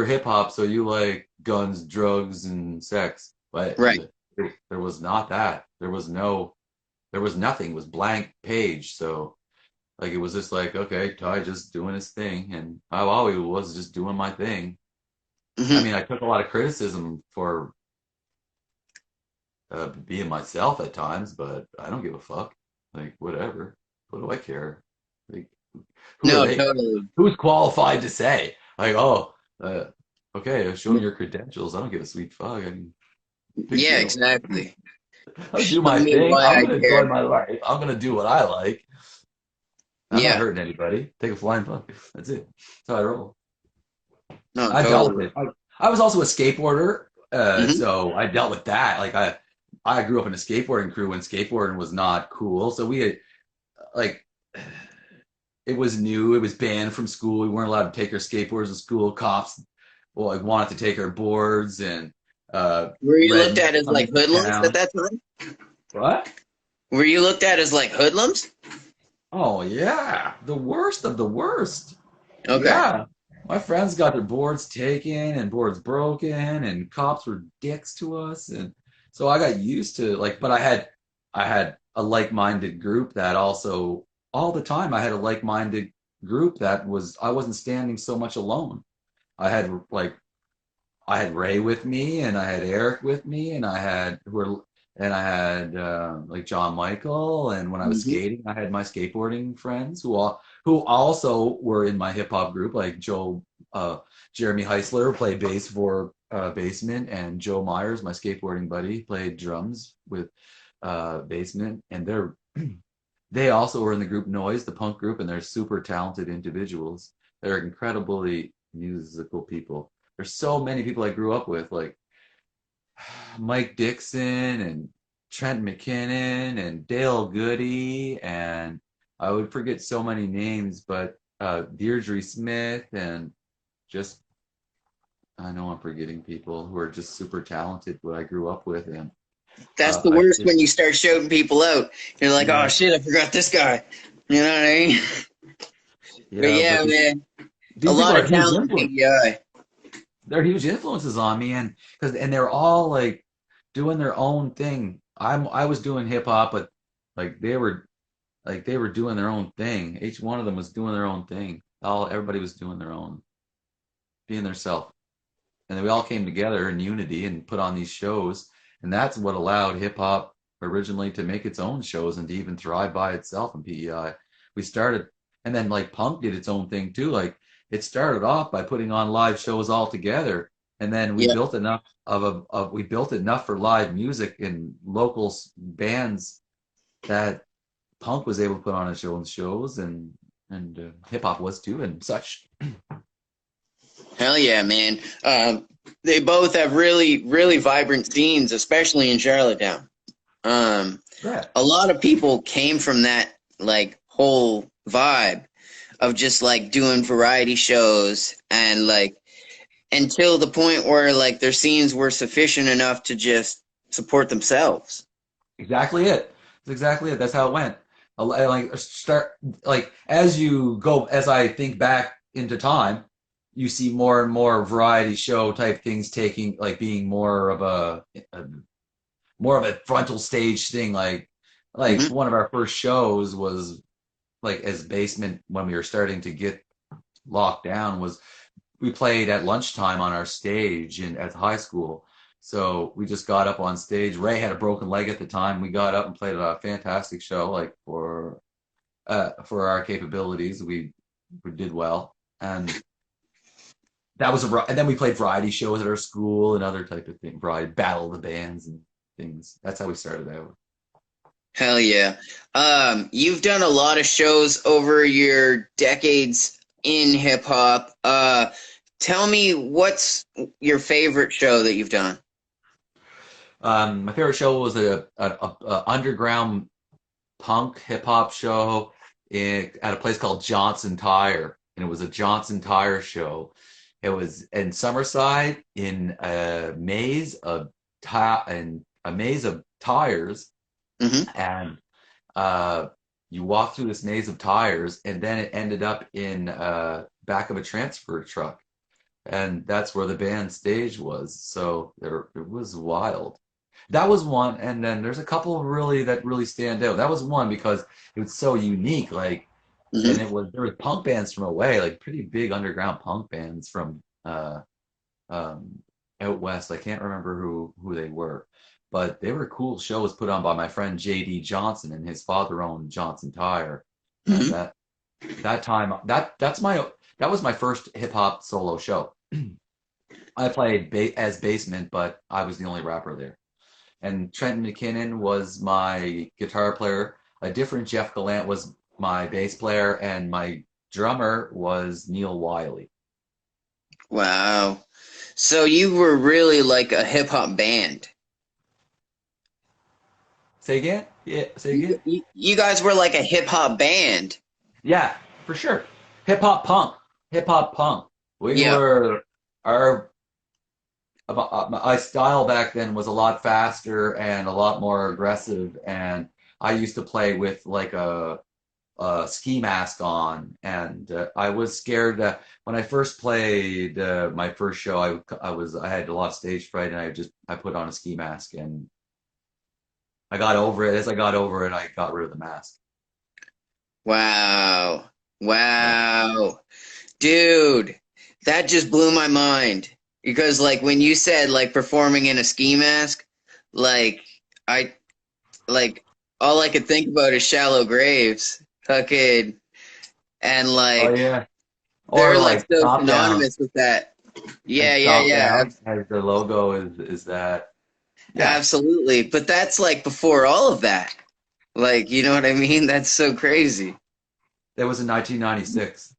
hip hop, so you like guns, drugs, and sex. But Right. there was not that. There was nothing. It was blank page. So like it was just like, okay, Ty just doing his thing, and I always was just doing my thing. I Hmm. mean, I took a lot of criticism for being myself at times, but I don't give a fuck. Like, whatever. What do I care? Like, who are No, they? totally. Who's qualified to say? Like, oh, okay, show me your credentials. I don't give a sweet fuck. I mean, big Yeah, deal. exactly. I'll do Show my me thing. why I'm I gonna enjoy care. my life. I'm gonna do what I like. I'm not Yeah. hurting anybody. Take a flying fuck. That's it. That's how I roll. No, I dealt with totally. it. I was also a skateboarder, Hmm. so I dealt with that. I grew up in a skateboarding crew when skateboarding was not cool. So we had like it was new. It was banned from school. We weren't allowed to take our skateboards to school. Cops, well, like wanted to take our boards, and Were you looked rednecks at as come like into hoodlums at town. that time? What? Were you looked at as like hoodlums? Oh yeah, the worst of the worst. Okay. Yeah, my friends got their boards taken and boards broken, and cops were dicks to us, and so I got used to like. But I had a like-minded group that also all the time. I had a like-minded group that was I wasn't standing so much alone. I had like I had Ray with me, and I had Eric with me, and I had like John Michael, and when I was Hmm. skating, I had my skateboarding friends who also were in my hip hop group, like uh, Jeremy Heisler played bass for Basement, and Joe Myers, my skateboarding buddy, played drums with Basement, and they also were in the group Noise, the punk group, and they're super talented individuals. They're incredibly musical people. There's so many people I grew up with, like Mike Dixon and Trent McKinnon and Dale Goody, and I would forget so many names, but Deirdre Smith, and just I know I'm forgetting people who are just super talented. What I grew up with, and That's the I worst when you start shouting people out. You're like, oh yeah, shit, I forgot this guy. You know what I mean? But yeah, yeah, but man, a these people lot are of huge talent in influence. PEI. They're huge influences on me, and they're all like doing their own thing. I was doing hip hop, but like they were doing their own thing. Each one of them was doing their own thing. Everybody was doing their own, being their self, and then we all came together in unity and put on these shows, and that's what allowed hip hop originally to make its own shows and to even thrive by itself in PEI. We started, and then like punk did its own thing too. Like it started off by putting on live shows all together, and then we Yeah, built enough we built enough for live music in local bands that punk was able to put on its own shows, and hip hop was too, and such. hell yeah, man. They both have really, really vibrant scenes, especially in Charlottetown. Um, Yeah, a lot of people came from that like whole vibe of just like doing variety shows and like until the point where like their scenes were sufficient enough to just support themselves. exactly it. That's exactly it. That's how it went. Like start like as I think back into time, you see more and more variety show type things taking like being a more of a frontal stage thing. Like Hmm. one of our first shows was like as Basement when we were starting to get locked down was we played at lunchtime on our stage at the high school. So we just got up on stage. Ray had a broken leg at the time. We got up and played a fantastic show, like for our capabilities. We did well, and and then we played variety shows at our school and other type of thing, variety battle of the bands and things. That's how we started out. Hell yeah. You've done a lot of shows over your decades in hip hop. Tell me what's your favorite show that you've done? My favorite show was a underground punk hip hop show at a place called Johnson Tire, and it was a Johnson Tire show. It was in Summerside in a maze of tires, Hmm. and you walk through this maze of tires, and then it ended up in back of a transfer truck, and that's where the band stage was. So it was wild. That was one, and then there's a couple really that really stand out. That was one because it was so unique, like, and Hmm. there was punk bands from away, like pretty big underground punk bands from um, out west. I can't remember who they were, but they were cool shows put on by my friend J.D. Johnson, and his father owned Johnson Tire. And Hmm. that time that was my first hip hop solo show. I played as basement, but I was the only rapper there. And Trenton McKinnon was my guitar player. A different Jeff Gallant was my bass player, and my drummer was Neil Wiley. Wow. So you were really like a hip hop band. Say again? Yeah, say again? You guys were like a hip hop band. Yeah, for sure. Hip hop punk. Hip hop punk. We Yep. were our my style back then was a lot faster and a lot more aggressive, and I used to play with like a ski mask on, and I was scared that when I first played my first show, I had a lot of stage fright, and I put on a ski mask, and I got over it. As I got over it, I got rid of the mask. Wow. Yeah. Wow. Dude, that just blew my mind. Because like when you said like performing in a ski mask, like I like all I could think about is shallow graves. Fucking and Oh like yeah. Or they're like like so Top Down, synonymous with that. and Yeah, yeah, Top yeah. Down has their logo is that. Yeah, Absolutely. But that's like before all of that. Like, you know what I mean? That's so crazy. that was in 1996.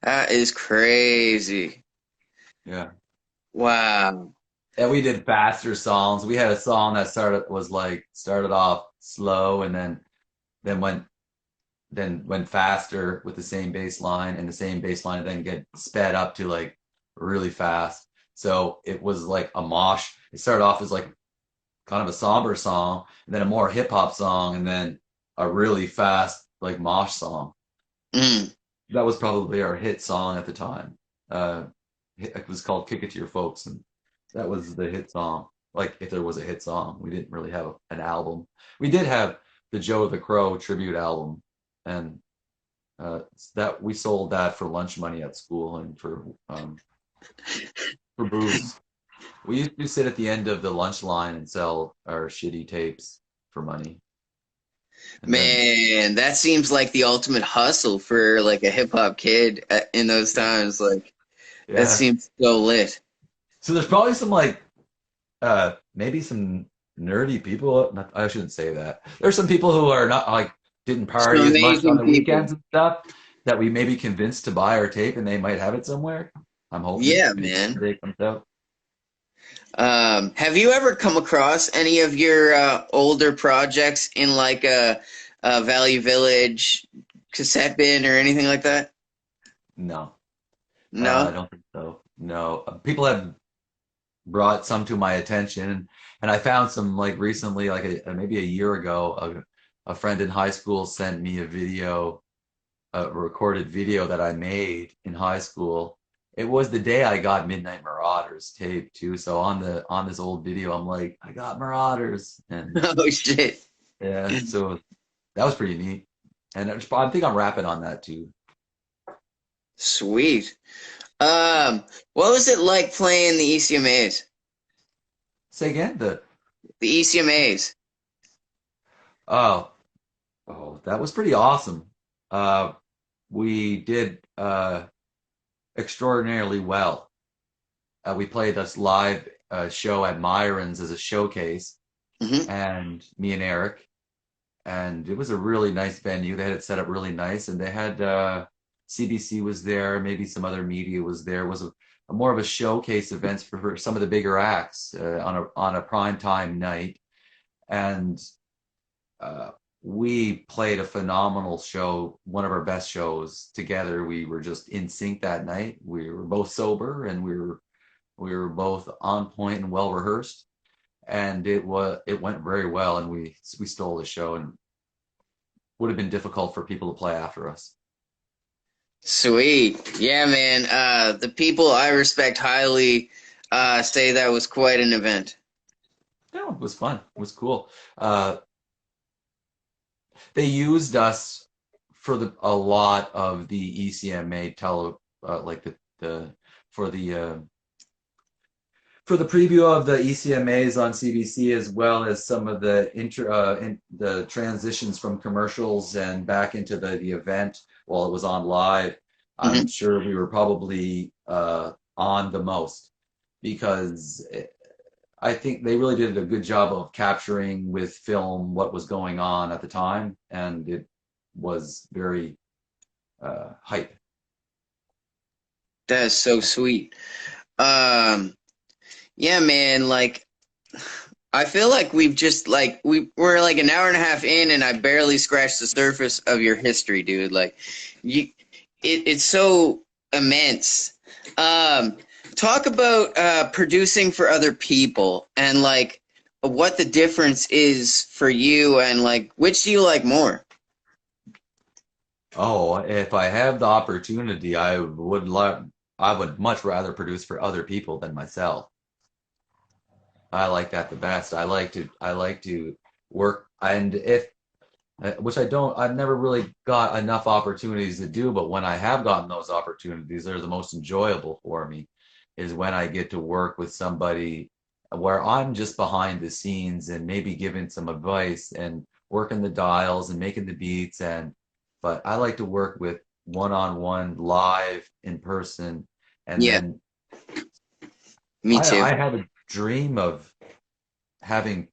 That is crazy. Yeah. Wow. And we did faster songs. We had a song that started off slow, and then went faster with the same bass line, and the same bass line then get sped up to like really fast. So it was like a mosh. It started off as like kind of a somber song, and then a more hip hop song, and then a really fast like mosh song. Mm. That was probably our hit song at the time. It was called "Kick It to Your Folks," and that was the hit song. Like if there was a hit song, we didn't really have an album. We did have the Joe the Crow tribute album, and that we sold that for lunch money at school and for booze. We used to sit at the end of the lunch line and sell our shitty tapes for money. And then, Man, that seems like the ultimate hustle for like a hip hop kid in those times. Like that yeah. seems so lit. So there's probably some like maybe some nerdy people. Not, I shouldn't say that. There's some people who are not like didn't Some party as much on amazing the people. weekends and stuff that we maybe convinced to buy our tape, and they might have it somewhere. I'm hoping Yeah, maybe man. the day comes out. Have you ever come across any of your older projects in like a Value Village cassette bin or anything like that? No, I No? don't think so. No, people have brought some to my attention, and I found some like recently, like maybe a year ago. A friend in high school sent me a recorded video that I made in high school. It was the day I got Midnight Marauders tape too. So on this old video, I'm like, I got Marauders, and Oh shit. yeah, so that was pretty neat. And I think I'm rapping on that too. Sweet. What was it like playing the ECMAs? Say again, The ECMAs. oh, that was pretty awesome. Uh, we did extraordinarily well. We played this live show at Myron's as a showcase, Hmm. and me and Eric, and it was a really nice venue. They had it set up really nice, and they had CBC was there, maybe some other media was there. It was a more of a showcase events for some of the bigger acts on a prime time night, and uh, we played a phenomenal show, one of our best shows together. We were just in sync that night. We were both sober, and we were both on point and well rehearsed, and it went very well, and we stole the show, and would have been difficult for people to play after us. Sweet. Yeah, man. The people I respect highly say that was quite an event. No, it was fun. It was cool. Uh, they used us for a lot of the ECMA like the for the uh, for the preview of the ECMAs on CBC, as well as some of the transitions from commercials and back into the event while it was on live. I'm Hmm. sure we were probably on the most, because I think they really did a good job of capturing with film what was going on at the time, and it was very hype. That is so sweet. Um, yeah, man. Like, I feel like we've just like we're like an hour and a half in, and I barely scratched the surface of your history, dude. Like, you, it's so immense. Um, Talk about producing for other people and like what the difference is for you, and like which do you like more? Oh, if I have the opportunity, I would much rather produce for other people than myself. I like that the best. I like to work, and if which I've never really got enough opportunities to do, but when I have gotten those opportunities, they're the most enjoyable for me, is when I get to work with somebody where I'm just behind the scenes and maybe giving some advice and working the dials and making the beats, but I like to work with one-on-one live in person. And Yeah, then me too. I have a dream of having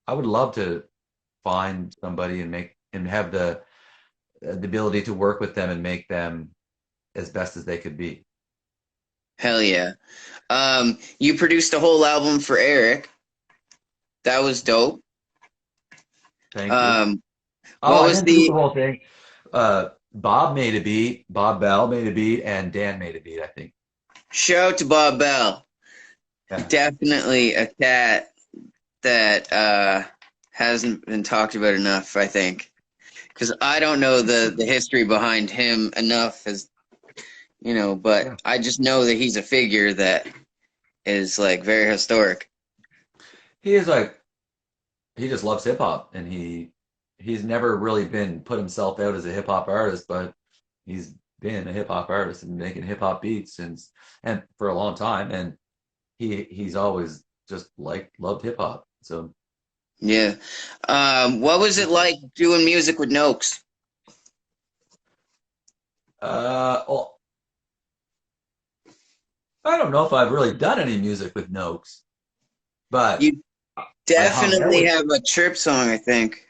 I would love to find somebody and have the ability to work with them and make them as best as they could be. Hell yeah. You produced a whole album for Eric. That was dope. Thank you. Um, Oh, what I was didn't produce the the whole thing. Bob made a beat, Bob Bell made a beat, and Dan made a beat, I think. shout out to Bob Bell? Yeah. Definitely a cat that hasn't been talked about enough, I think. Because I don't know the history behind him enough as but Yeah. I just know that he's a figure that is like very historic. He is like he just loves hip hop, and he's never really been put himself out as a hip hop artist, but he's been a hip hop artist and making hip hop beats since and for a long time, and he's always just loved hip hop. So Yeah. What was it like doing music with Nokes? well, I don't know if I've really done any music with Nokes, but You I hung out definitely with. have a trip song, I think.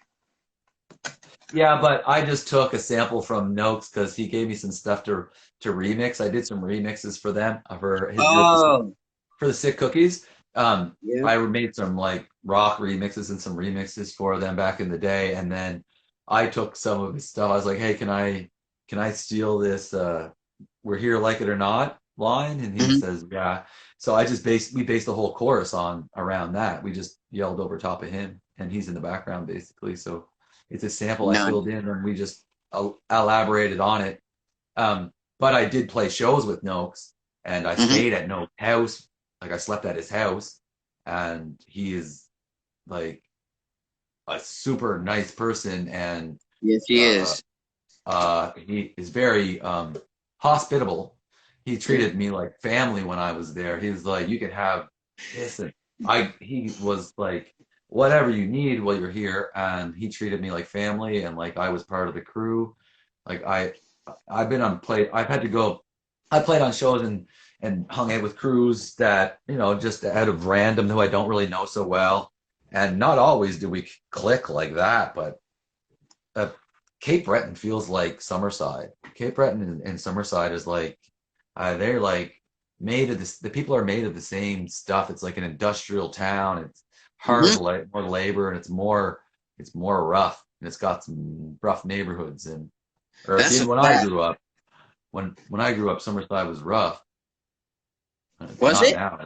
Yeah, but I just took a sample from Nokes because he gave me some stuff to remix. I did some remixes for them for his group Oh, for the Sick Cookies. yeah. I made some like rock remixes and some remixes for them back in the day, and then I took some of his stuff. I was like, "Hey, can I steal this? We're here, like it or not" line, and he Hmm. says, "Yeah." So we based the whole chorus on around that. We just yelled over top of him, and he's in the background basically. So it's a sample I None. filled in, and we just elaborated on it. But I did play shows with Nokes, and I Hmm. stayed at Nokes' house. Like I slept at his house, and he is like a super nice person, and Yes, he uh, is. he is very hospitable, he treated me like family when I was there. He was like, you could have this, and he was like, whatever you need while you're here, and he treated me like family, and like I was part of the crew. Like I've been on play. I've had to go. I played on shows and hung out with crews that just out of random who I don't really know so well, and not always do we click like that, but. Uh, Cape Breton feels like Summerside. Cape Breton and Summerside is like they're like made of this. The people are made of the same stuff. It's like an industrial town. It's hard, Hmm. more labor, and it's more rough. And it's got some rough neighborhoods. And or That's a even when I fact. grew up, when I grew up, Summerside was rough. It's Was not it? now.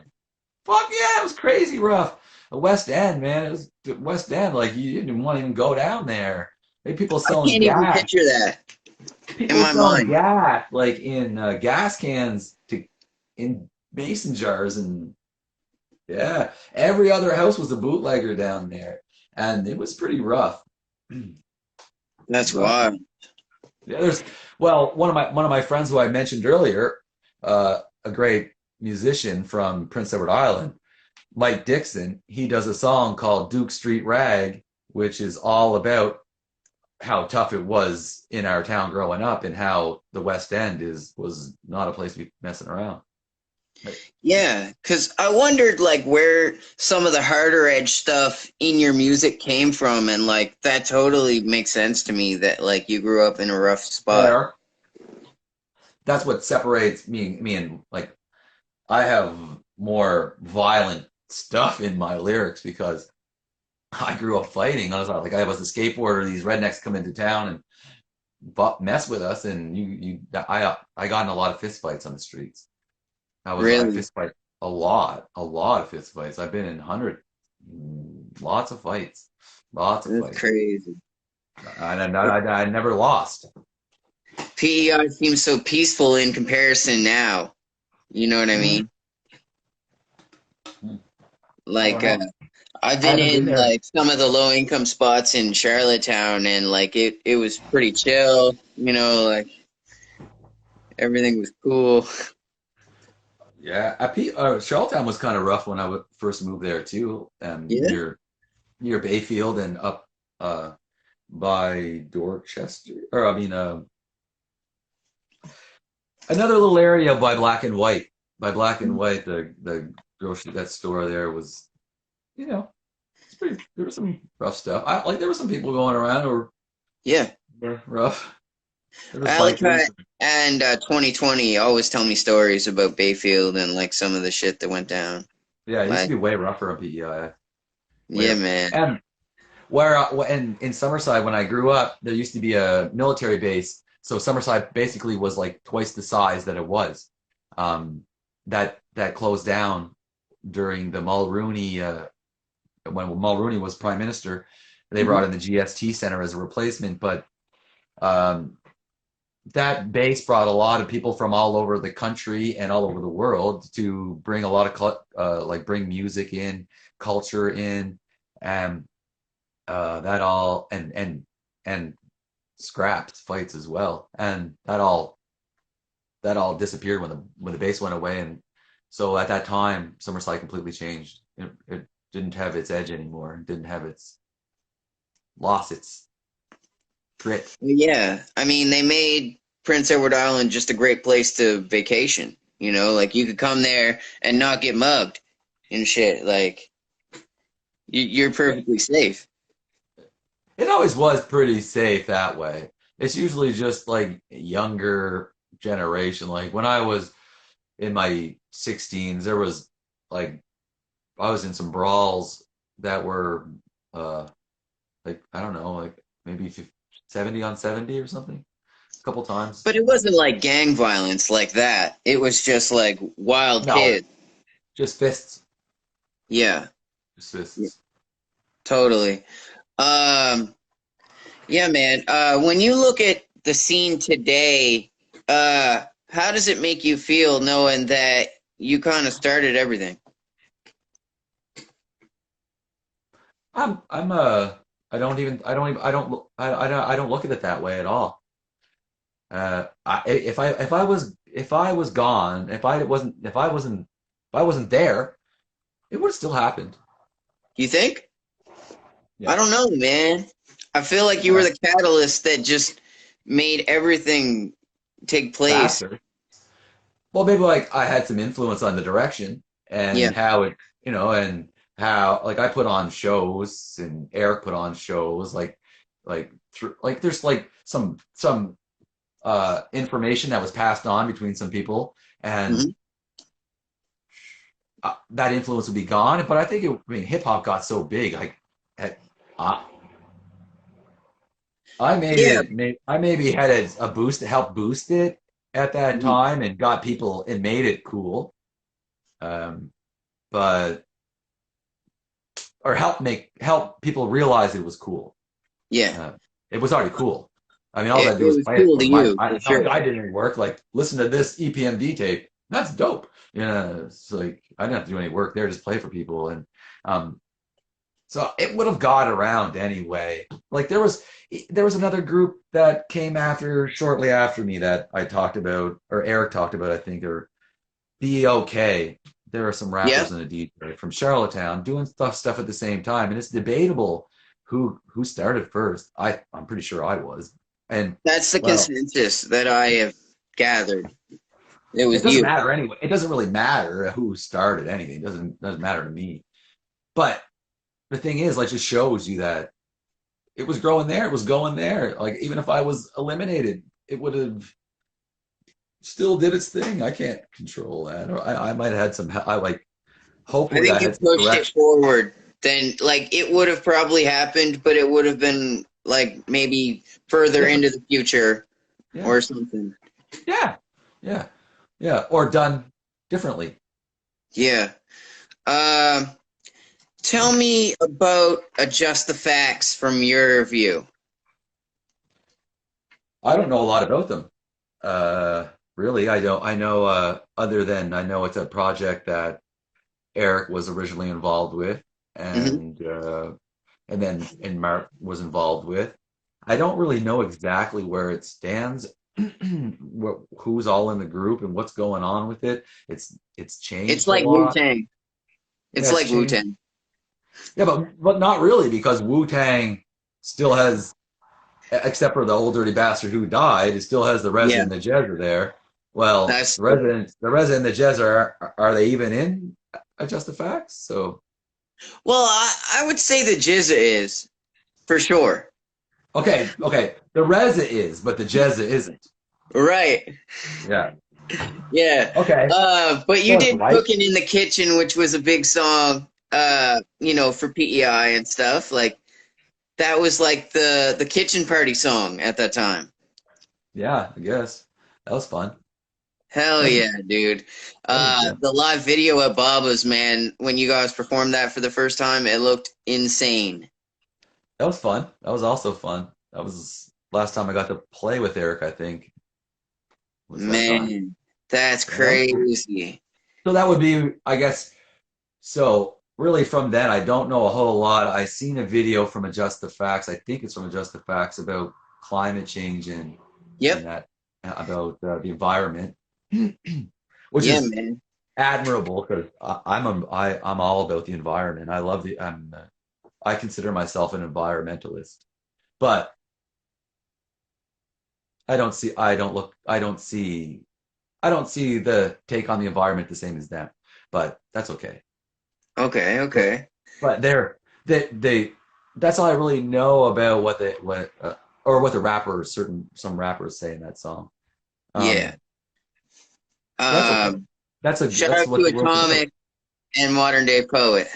Fuck yeah, it was crazy rough. The West End, man. It was the West End. Like you didn't want to even go down there. They people I selling can't even gas. picture that in People my selling mind. gas like in gas cans to in mason jars, and yeah, every other house was a bootlegger down there, and it was pretty rough. That's Rough. wild. Yeah, there's well, one of my friends who I mentioned earlier, a great musician from Prince Edward Island, Mike Dixon. He does a song called Duke Street Rag, which is all about how tough it was in our town growing up and how the West End was not a place to be messing around. Like, Yeah, because I wondered like where some of the harder edge stuff in your music came from, and like that totally makes sense to me that like you grew up in a rough spot. fair. That's what separates me and like I have more violent stuff in my lyrics because I grew up fighting. I was a skateboarder. These rednecks come into town and mess with us, and I got in a lot of fist fights on the streets. I Really, fist fight a lot of fist fights. I've been in lots of fights, lots of that's fights, crazy. and I never lost. PEI seems so peaceful in comparison now. You know what I Mm, mean? I don't Like, know. I've I been haven't been in there. like some of the low income spots in Charlottetown, and like it was pretty chill. Like everything was cool. Yeah, Charlottetown was kind of rough when first moved there too, Yeah. near Bayfield and up by Dorchester, or I mean, another little area by Black and White. By Black and White, the grocery that store there was, you know, it's pretty. There was some rough stuff. There were some people going around Yeah. were rough. There was Alakai bikers. and 2020 always tell me stories about Bayfield and like some of the shit that went down. Yeah, it used to Like, be way rougher on PEI. Way yeah, man. and where in Summerside when I grew up, there used to be a military base. So Summerside basically was like twice the size that it was. That closed down during the Mulrooney when Mulrooney was prime minister. They Hmm. brought in the GST Center as a replacement, but um, that base brought a lot of people from all over the country and all over the world to bring a lot of bring music in, culture in, and that all and scrapped fights as well, and that all disappeared when the base went away, and so at that time, Summerside completely changed. It didn't have its edge anymore. It didn't have its lost its grit. Yeah. I mean, they made Prince Edward Island just a great place to vacation. Like you could come there and not get mugged and shit. Like, you're perfectly safe. It always was pretty safe that way. It's usually just like younger generation. Like when I was in my 16s, there was like I was in some brawls that were uh like I don't know, like maybe 70 on 70 or something a couple times. But it wasn't like gang violence like that. It was just like wild No, kids. just fists, Yeah, just yeah, fists. totally. Um, yeah, man. When you look at the scene today, how does it make you feel knowing that you kind of started everything? I'm I don't look at it that way at all. If I if I was gone, if I wasn't there, it would have still happened. You think? Yeah. I don't know, man. I feel like you were Uh, the catalyst that just made everything take place. Faster. Well, maybe like I had some influence on the direction Yeah. and how it, and how like I put on shows and Eric put on shows like there's like some information that was passed on between some people and Hmm. that influence would be gone. But I mean, hip hop got so big, like at, uh, Yeah. I maybe had a boost to help boost it at that Mhm. time and got people and made it cool. Um, but or help people realize it was cool. Yeah. Uh, it was already cool. I mean, all I It, had to do it was was play it cool for to my. you for Not sure. that I did any work. Like, listen to this EPMD tape. That's dope. Yeah, it's like I didn't have to do any work there. Just play for people, and um, so it would have got around anyway. Like there was another group that came after shortly after me that I talked about, or Eric talked about, I think, or Be Okay. There are some Yeah. rappers and a DJ from Charlottetown doing stuff at the same time, and it's debatable who started first. I'm pretty sure I was, and That's the well, consensus that I have gathered. It it was doesn't you. matter anyway. It doesn't really matter who started anything. It doesn't matter to me. But the thing is, like, just shows you that it was growing there. It was going there. Like even if I was eliminated, it would have still did its thing. I can't control that. Or I might have had some. I like. I Hopefully, think I you had some pushed it direction. forward. Then, like, it would have probably happened, but it would have been like maybe further Different. into the future Yeah. or something. Yeah. Yeah. Yeah. Or done differently. Yeah. Um, Tell me about Adjust the Facts from your view. I don't know a lot about them. Really, I don't. I know, other than I know it's a project that Eric was originally involved with, Hmm. and then Mark was involved with. I don't really know exactly where it stands, who's all in the group and what's going on with it. It's It's changed a like Wu lot. Tang. Yeah, It's it's like Wu changed. Tang. Yeah, but not really because Wu Tang still has, except for the old dirty bastard who died, it still has the Yeah, resident and the Jezza there. Well, that's the resident and the Jezza are they even in Adjust the Facts? So well. I would say the Jizza is for sure. okay, the Reza is, but the Jezza isn't. Right. Yeah. Yeah. Okay. But you So it's did right. Cooking in the Kitchen, which was a big song, for PEI and stuff. Like that was like the kitchen party song at that time. Yeah, I guess that was fun. Hell That was yeah, dude. that was yeah. The live video at Baba's, man, when you guys performed that for the first time, it looked insane. That was fun. That was also fun. That was last time I got to play with Eric, I think, was that time. Man, that's Yeah, that was cool. crazy. So that would be, I guess, so really from then, I don't know a whole lot. I seen a video from Adjust the Facts. I think it's from Adjust the Facts about climate change and Yep. that about the environment, which Yeah, is man. admirable because I'm all about the environment. I love I consider myself an environmentalist, but I don't see the take on the environment the same as them. But that's okay. Okay, But okay. but they that's all I really know about or what the rappers some rappers say in that song. Yeah. Um, that's okay. Um, Shout That's out what to the world's about. Atomic and Modern Day Poet.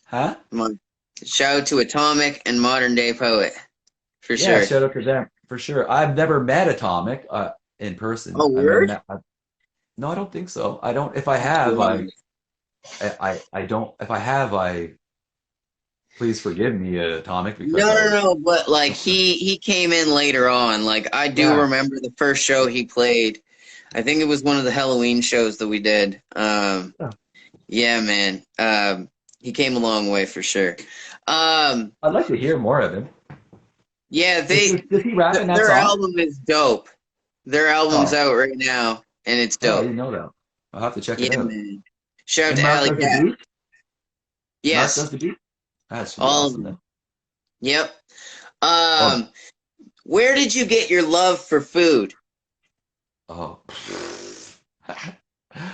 Huh? Come on. Shout out to Atomic and Modern Day Poet for Yeah, sure. shout out to them for sure. I've never met Atomic in person. Oh, I've never word? met. No, I don't think so. I don't. If I have, Wow. I don't. If I have, I please forgive me, Atomic, because No, no, I no, but like he came in later on. Like I do yeah. remember the first show he played. I think it was one of the Halloween shows that we did. Yeah. Yeah, man. He came a long way for sure. Um, I'd like to hear more of him. yeah, Does he rap in that their song? album is dope. Their album's Oh, out right now. and it's Oh, I dope. didn't know that. I'll have to check it Yeah, out. man. Shout out And to Mark Alley does the Cat. beat? Mark Yes, does the beat? That should be all of awesome then. them. Yep. Well, Um, where did you get your love for food? oh.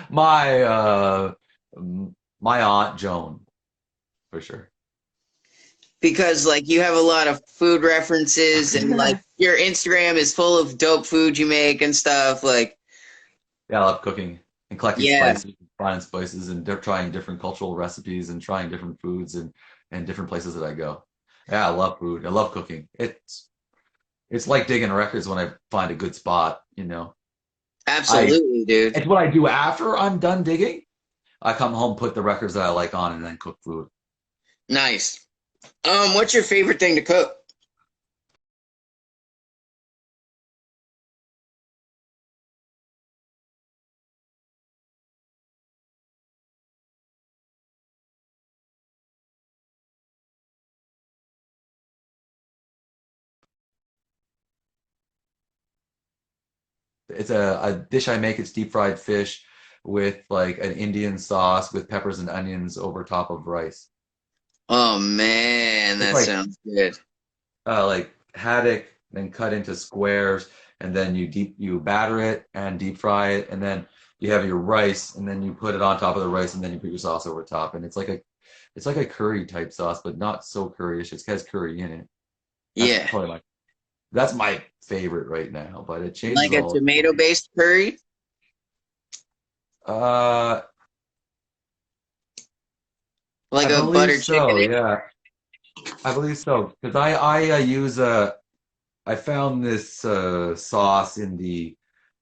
My my aunt Joan, for sure. Because like you have a lot of food references and like your Instagram is full of dope food you make and stuff. Like, Yeah, I love cooking and collecting yeah, spices, finding spices, and trying different cultural recipes and trying different foods and different places that I go. Yeah, I love food. I love cooking. It's like digging records when I find a good spot, you know. I absolutely, dude. It's what I do after I'm done digging. I come home, put the records that I like on, and then cook food. Nice. What's your favorite thing to cook? It's a dish I make. It's deep fried fish with like an Indian sauce with peppers and onions over top of rice. Oh man, It's that like sounds good. haddock, then cut into squares, and then you batter it and deep fry it, and then you have your rice, and then you put it on top of the rice, and then you put your sauce over top, and it's like a curry type sauce, but not so curryish. It has curry in it. That's Yeah, probably that's my favorite right now, but it changes like a all the time. tomato-based curry, Uh, like I a believe butter so. chicken. Yeah, I believe so because I use I found this sauce in the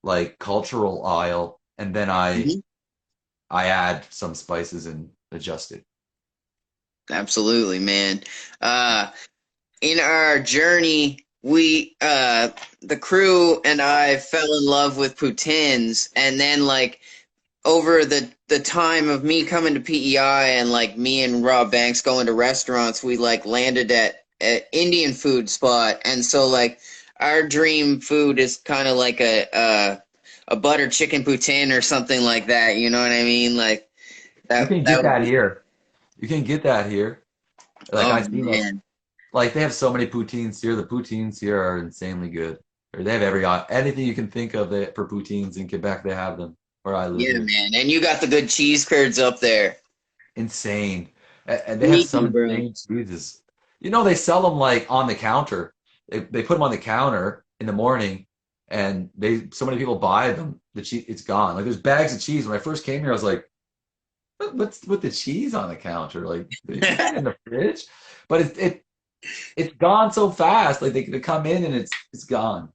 like cultural aisle, and then Mhm. I add some spices and adjust it. Absolutely, man. Uh, in our journey, we the crew and I fell in love with poutines, and then like over the time of me coming to PEI and like me and Rob Banks going to restaurants, we like landed at Indian food spot, and so like our dream food is kind of like a butter chicken poutine or something like that. You know what I mean? Like You can that get would that be. here. You can get that here. Like Oh I've seen it. man, Like they have so many poutines here. The poutines here are insanely good. Or they have anything you can think of it for poutines in Quebec. They have them where I live yeah, here. man, and you got the good cheese curds up there. Insane. And they have Sneaky, some bro. insane cheeses. You know, they sell them like on the counter. They put them on the counter in the morning, and they so many people buy them. The cheese it's gone. Like there's bags of cheese. When I first came here, I was like, what's with the cheese on the counter? Like they put that in the fridge, but it's gone so fast. Like they come in and it's gone.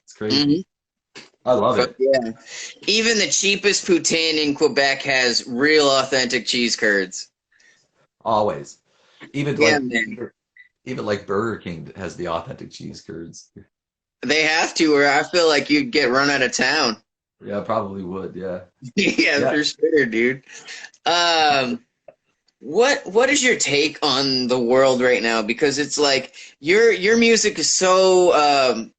It's crazy. Hmm. I love Fuck it yeah. Even the cheapest poutine in Quebec has real authentic cheese curds. always. Even Yeah, like man. even like Burger King has the authentic cheese curds. They have to, or I feel like you'd get run out of town. Yeah, probably would. Yeah. Yeah, Yeah. for sure, dude. Um, what is your take on the world right now? Because it's like your music is so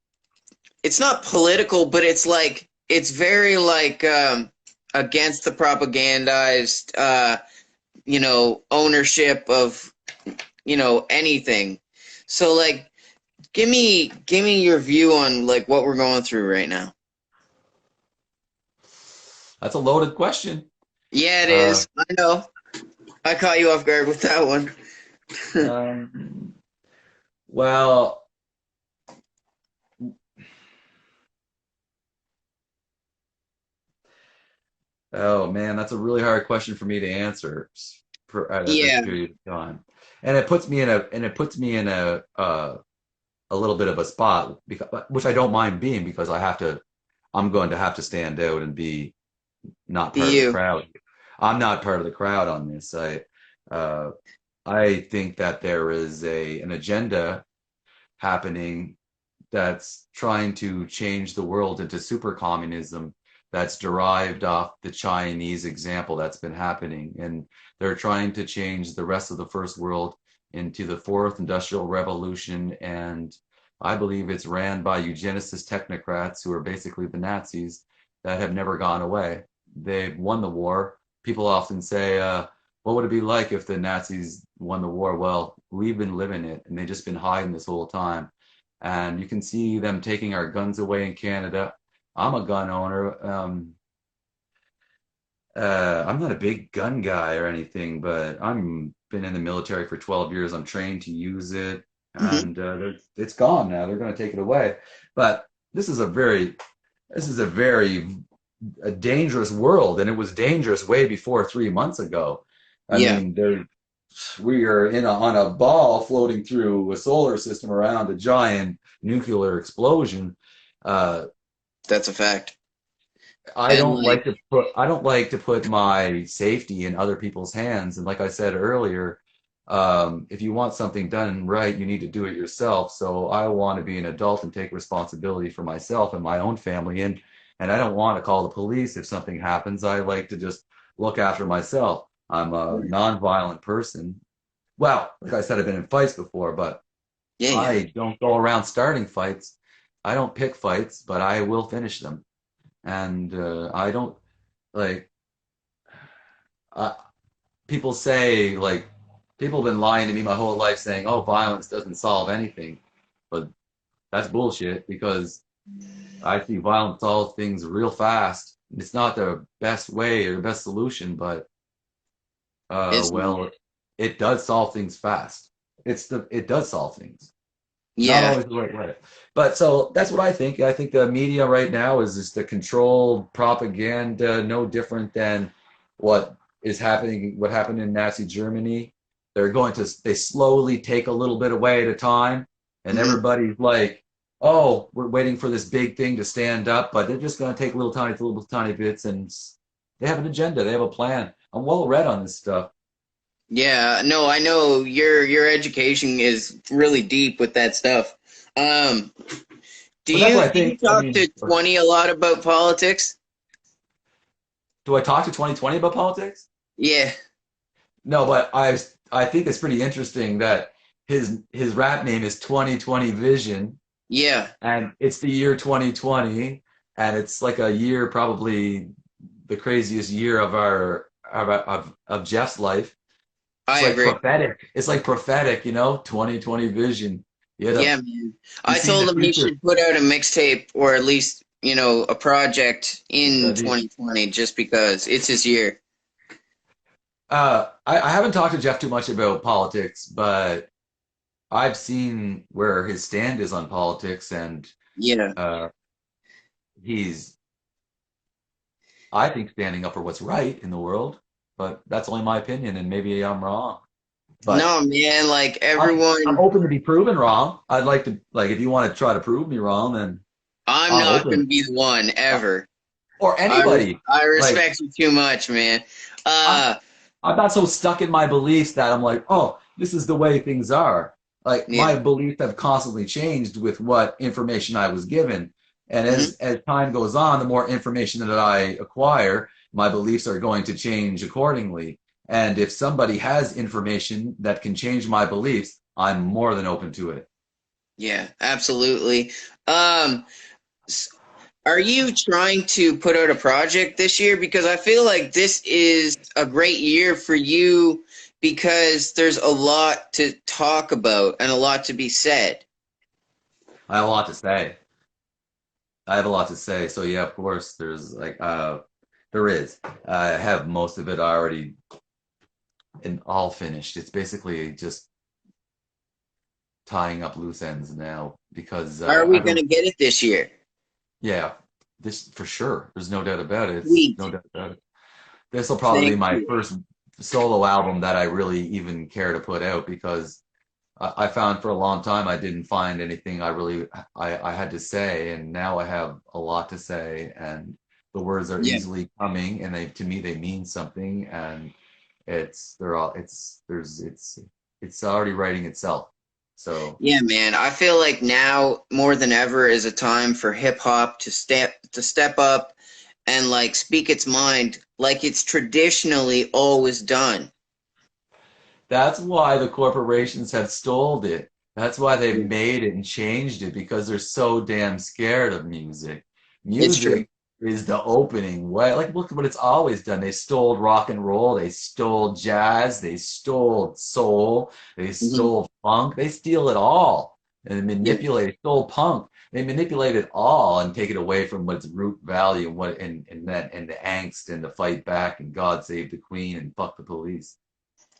it's not political, but it's like it's very like against the propagandized ownership of anything. So like give me your view on like what we're going through right now. That's a loaded question. Yeah, it Uh, is. I know. I caught you off guard with that one. um, well, oh man, that's a really hard question for me to answer at this Yeah. period of time, and it puts me in a little bit of a spot because which I don't mind being because I'm going to have to stand out and be not Be part of the you. crowd. I'm not part of the crowd on this. Uh, I think that there is an agenda happening that's trying to change the world into super communism that's derived off the Chinese example that's been happening. And they're trying to change the rest of the first world into the fourth industrial revolution. And I believe it's ran by eugenicist technocrats who are basically the Nazis. that have never gone away. They've won the war. People often say, what would it be like if the Nazis won the war? Well, we've been living it, and they've just been hiding this whole time. And you can see them taking our guns away in Canada. I'm a gun owner. I'm not a big gun guy or anything, but I'm been in the military for 12 years. I'm trained to use it, Hmm. and it's gone now. They're going to take it away. But this is a very a dangerous world, and it was dangerous way before 3 months ago. I Yeah, mean, we are on a ball floating through a solar system around a giant nuclear explosion. Uh, that's a fact. I And don't like, like to put my safety in other people's hands. And like I said earlier, if you want something done right, you need to do it yourself. So I want to be an adult and take responsibility for myself and my own family. And I don't want to call the police if something happens. I like to just look after myself. I'm a nonviolent person. Well, like I said, I've been in fights before, but yeah, yeah. I don't go around starting fights. I don't pick fights, but I will finish them. And I don't like uh, people say like people have been lying to me my whole life saying, "Oh, violence doesn't solve anything," but that's bullshit because I see violence solve things real fast. It's not the best way or best solution, but It's well, it does solve things fast. It does solve things. Not yeah, always the right way. But so that's what I think. I think the media right now is just the controlled propaganda, no different than what happened in Nazi Germany. They slowly take a little bit away at a time, and hmm everybody's like, oh, we're waiting for this big thing to stand up, but they're just going to take little tiny bits, and they have an agenda, they have a plan. I'm well read on this stuff. yeah. No, I know your education is really deep with that stuff. Um, But that's what I do you think. I talk mean, to 20 a lot about politics? do I talk to 2020 about politics? Yeah, No, but I think it's pretty interesting that his rap name is 2020 Vision, yeah. and it's the year 2020, and it's like a year probably the craziest year of Jeff's life. I It's like agree. prophetic. It's like prophetic, 2020 Vision. You Yeah, know, man. you I see the told him he future. should put out a mixtape or at least, a project in Uh, the, 2020 just because it's his year. I haven't talked to Jeff too much about politics, but I've seen where his stand is on politics, and Yeah. uh, he's I think standing up for what's right in the world, but that's only my opinion, and maybe I'm wrong. But No, man, like I'm everyone, open to be proven wrong. I'd like to, like, if you want to try to prove me wrong, then I'm I'm not open. going to be the one Uh, ever. Or I anybody. I Like, respect you too much, man. I'm Uh, I'm not so stuck in my beliefs that I'm like, oh, this is the way things are. Like yeah. my beliefs have constantly changed with what information I was given. And Hmm. as time goes on, the more information that I acquire, my beliefs are going to change accordingly. And if somebody has information that can change my beliefs, I'm more than open to it. Yeah, absolutely. Um, s- are you trying to put out a project this year? Because I feel like this is a great year for you because there's a lot to talk about and a lot to be said. I have a lot to say. I have a lot to say. So yeah, of course, there's like there is. I have most of it already and all finished. It's basically just tying up loose ends now because Are we going to get it this year? yeah, this for sure. There's no doubt about it. It's Sweet. no doubt about it. This will probably be Thank my you. first solo album that I really even care to put out because I found for a long time I didn't find anything I had to say, and now I have a lot to say, and the words are Yeah. easily coming, and they to me they mean something, and they're all it's already writing itself. So Yeah, man. I feel like now more than ever is a time for hip hop to step up and like speak its mind like it's traditionally always done. that's why the corporations have stole it. That's why they've Yeah. made it and changed it because they're so damn scared of music. It's true. Music is the opening. What like look at what it's always done. They stole rock and roll, they stole jazz, they stole soul, they Hmm. stole funk, they steal it all and Yeah, manipulate, stole punk. They manipulate it all and take it away from what's root value and what and that and the angst and the fight back and God save the Queen and fuck the police.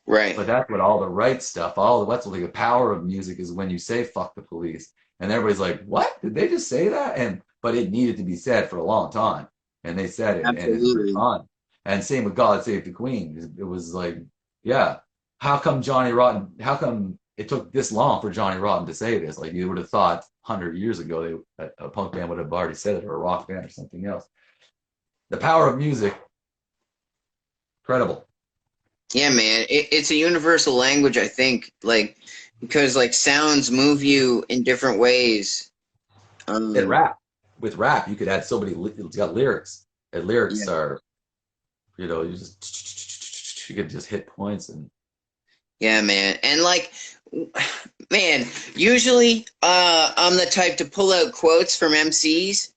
right. But that's what all the right stuff, all the what's like the power of music is when you say fuck the police. And everybody's like, what? Did they just say that? And but it needed to be said for a long time. And they said it and it's for Absolutely. fun. And same with God Save the Queen. It was like, yeah, how come Johnny Rotten, how come it took this long for Johnny Rotten to say this? Like you would have thought 100 years ago a punk band would have already said it or a rock band or something else. The power of music, incredible. Yeah, man. It's a universal language, I think, like because like sounds move you in different ways. And Um, rap. With rap, you could add so many. It's got lyrics, and lyrics yeah. are, you just you could just hit points and Yeah, man. And like man, usually I'm the type to pull out quotes from MCs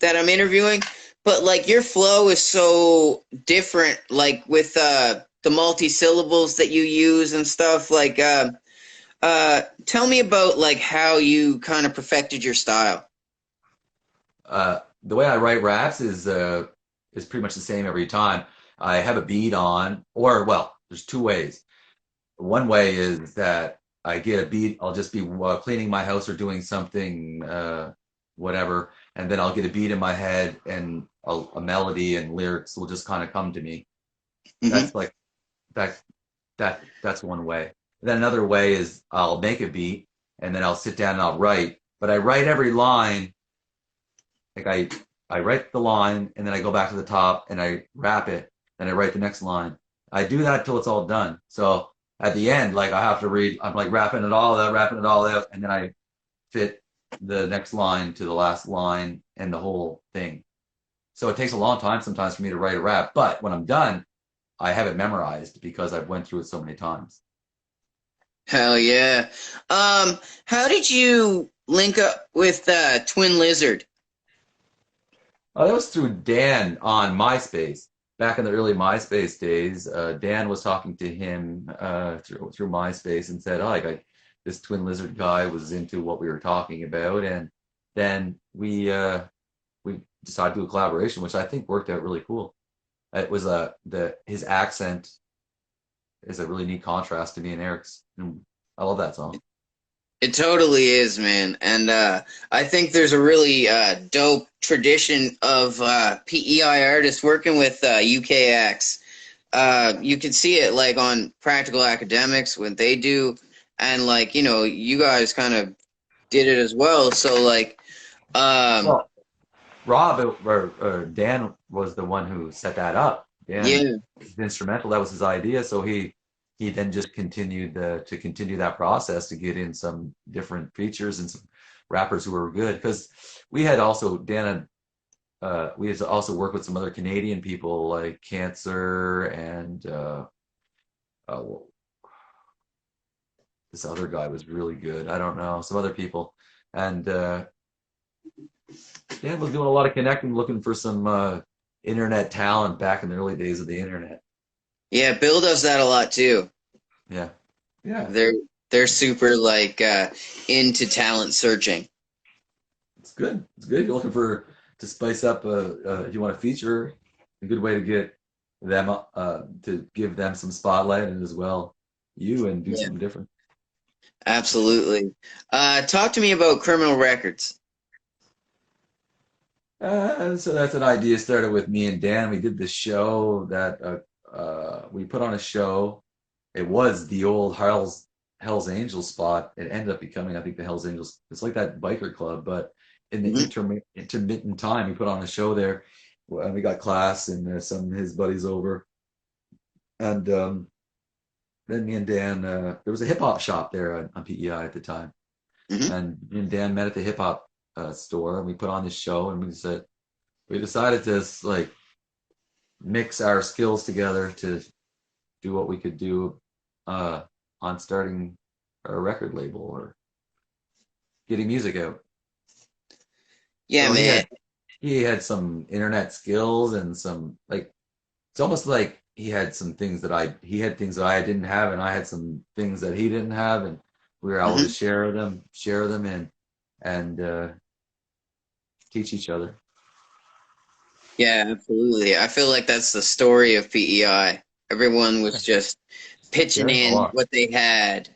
that I'm interviewing, but like your flow is so different like with the multi-syllables that you use and stuff like tell me about like how you kind of perfected your style. the way I write raps is pretty much the same every time. I have a beat on, or well, there's two ways. One way is that I get a beat. I'll just be cleaning my house or doing something, whatever, and then I'll get a beat in my head, and a melody and lyrics will just kind of come to me. Hmm. That's like that that's one way. Then another way is I'll make a beat and then I'll sit down and I'll write. But I write every line like I write the line and then I go back to the top and I rap it and I write the next line. I do that till it's all done. So at the end, like I have to read, I'm like wrapping it all out, and then I fit the next line to the last line and the whole thing. So it takes a long time sometimes for me to write a rap, but when I'm done, I have it memorized because I've went through it so many times. Hell yeah. How did you link up with Twin Lizard? Oh, that was through Dan on MySpace. Back in the early MySpace days, Dan was talking to him through MySpace and said, "Oh, this Twin Lizard guy was into what we were talking about," and then we decided to do a collaboration, which I think worked out really cool. It was the his accent is a really neat contrast to me and Eric's, and I love that song. It totally is, man. And I think there's a really dope tradition of PEI artists working with UK acts. You can see it like on Practical Academics when they do, and like, you guys kind of did it as well. So like, um, Well, Rob or Dan was the one who set that up. Dan yeah, was instrumental. That was his idea. So he then just to continue that process to get in some different features and some rappers who were good. Because we had also we had to also work with some other Canadian people like Cancer and well, this other guy was really good. I don't know, some other people. And yeah, was doing a lot of connecting, looking for some internet talent back in the early days of the internet. yeah. Bill does that a lot too. Yeah, yeah, They're they're super like into talent searching. it's good. It's good. You're looking for to spice up. If you want to feature, a good way to get them to give them some spotlight and as well you and do Yeah, something different. absolutely. Talk to me about Criminal Records. So that's an idea started with me and Dan. We did this show that we put on a show. It was the old Hell's Angels spot. It ended up becoming, I think, the Hell's Angels. It's like that biker club, but in the Hmm. intermittent time, we put on a show there, and we got Class and some of his buddies over, and then me and Dan. There was a hip hop shop there on PEI at the time, Hmm. and me and Dan met at the hip hop store, and we put on this show, and we decided to like mix our skills together to do what we could do uh, on starting a record label or getting music out. Yeah, So he man. had he had some internet skills and some like it's almost like he had things that I didn't have, and I had some things that he didn't have, and we were able to Hmm. share them, and teach each other. Yeah, absolutely. I feel like that's the story of PEI. Everyone was just pitching Sharing a in lot. what they had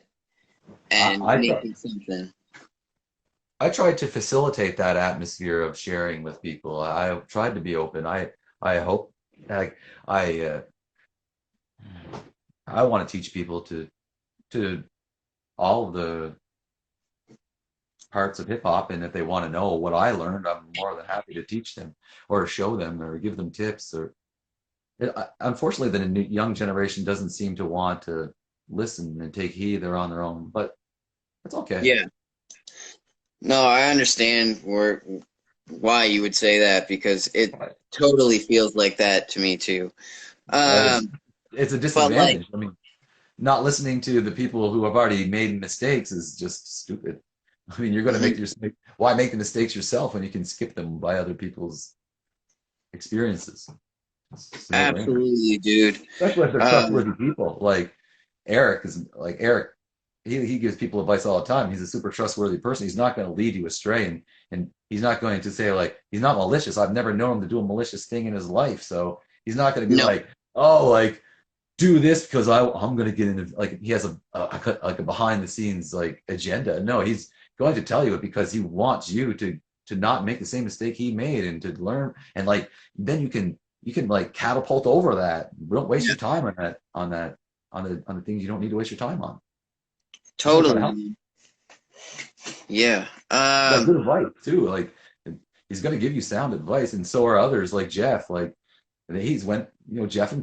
I, and I try, making something. I tried to facilitate that atmosphere of sharing with people. I tried to be open. I hope I I I want to teach people to all of the parts of hip hop, and if they want to know what I learned, I'm more than happy to teach them or show them or give them tips. Or unfortunately, the young generation doesn't seem to want to listen and take heed. They're on their own, but it's okay. Yeah. No, I understand why you would say that because it totally feels like that to me too. It's Um, it's a but like, disadvantage. I mean, not listening to the people who have already made mistakes is just stupid. I mean, you're going to make mhm, your why make the mistakes yourself when you can skip them by other people's experiences? It's a no-brainer. absolutely, dude. Especially if they're Um, trustworthy people. Like Eric. He gives people advice all the time. He's a super trustworthy person. He's not going to lead you astray, and he's not going to say like he's not malicious. I've never known him to do a malicious thing in his life, so he's not going to be no, like, oh, like do this because I'm going to get into like he has like a behind the scenes like agenda. No, he's going to tell you it because he wants you to not make the same mistake he made and to learn and like then you can like catapult over that. Don't waste yeah, your time on the things you don't need to waste your time on. He's going to try to help. totally, yeah. He's got good advice too. Like he's going to give you sound advice, and so are others like Jeff. Like he's went, Jeff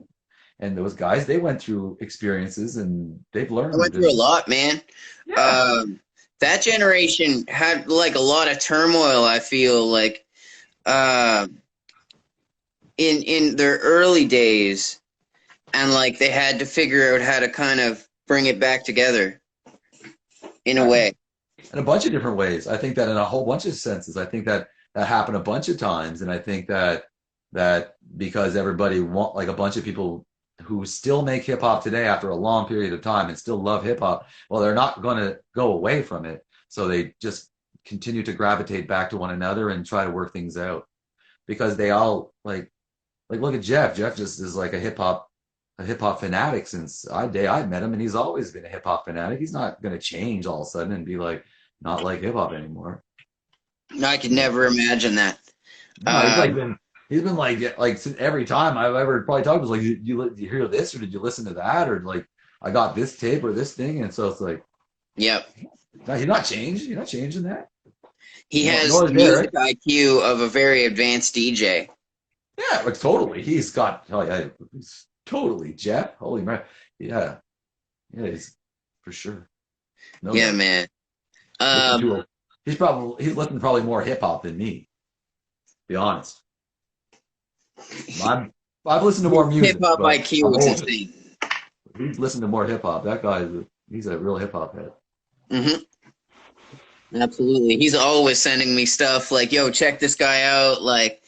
and those guys, they went through experiences and they've I went learned. through a And lot, man. yeah, Um, that generation had like a lot of turmoil. I feel like uh, in their early days, and like they had to figure out how to kind of bring it back together in a yeah, way. in a bunch of different ways. I think that in a whole bunch of senses. I think that that happened a bunch of times, and I think that because everybody want like a bunch of people who still make hip hop today after a long period of time and still love hip hop, well, they're not going to go away from it. So they just continue to gravitate back to one another and try to work things out because they all like look at Jeff. Jeff just is like a hip hop fanatic since I met him, and he's always been a hip hop fanatic. He's not gonna change all of a sudden and be like not like hip hop anymore. I could never imagine that. No, Um, he's been like since every time I've ever probably talked was like you hear this or did you listen to that or like I got this tape or this thing, and so it's like yep. no, he's not changed. You're not changing that. He has Nor the is music Eric. IQ of a very advanced DJ. Yeah, like totally. Oh yeah, he's totally Jeff. Holy man. Yeah. Yeah, he's for sure. No Yeah, doubt. man. Listen Um, to a he's listening to probably more hip hop than me, to be honest. I'm, I've listened to his more hip music, hop but IQ I'm is older. insane. He's listened to more hip hop. That guy he's a real hip hop head. Hmm. Absolutely. He's always sending me stuff like, yo, check this guy out. Like,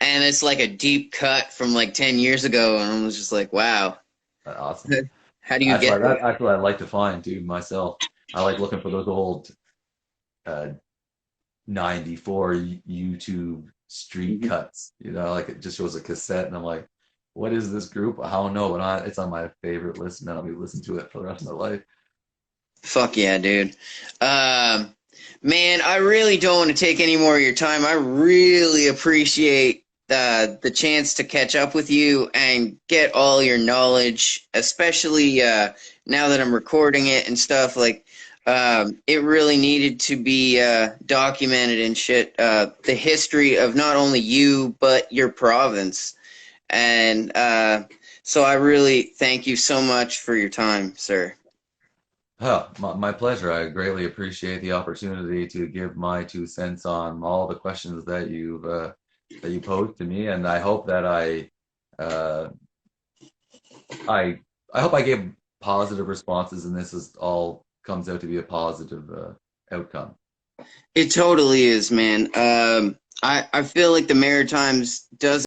and it's like a deep cut from like 10 years ago. And I was just like, wow, Awesome. how do you get that? That's what I like to find too myself. I like looking for those old uh, 94 YouTube street Mhm. cuts. Like it just shows a cassette, and I'm like, what is this group? I don't know, but it's on my favorite list, and I'll be listening to it for the rest of my life. Fuck yeah, dude. Um, Man, I really don't want to take any more of your time. I really appreciate the chance to catch up with you and get all your knowledge, especially now that I'm recording it and stuff. Like, it really needed to be documented and shit. The history of not only you but your province, and so I really thank you so much for your time, sir. Oh, my pleasure. I greatly appreciate the opportunity to give my 2 cents on all the questions that you posed to me, and I hope that uh, I I hope I gave positive responses, and this is all comes out to be a positive outcome. It totally is, man. I feel like the Maritimes does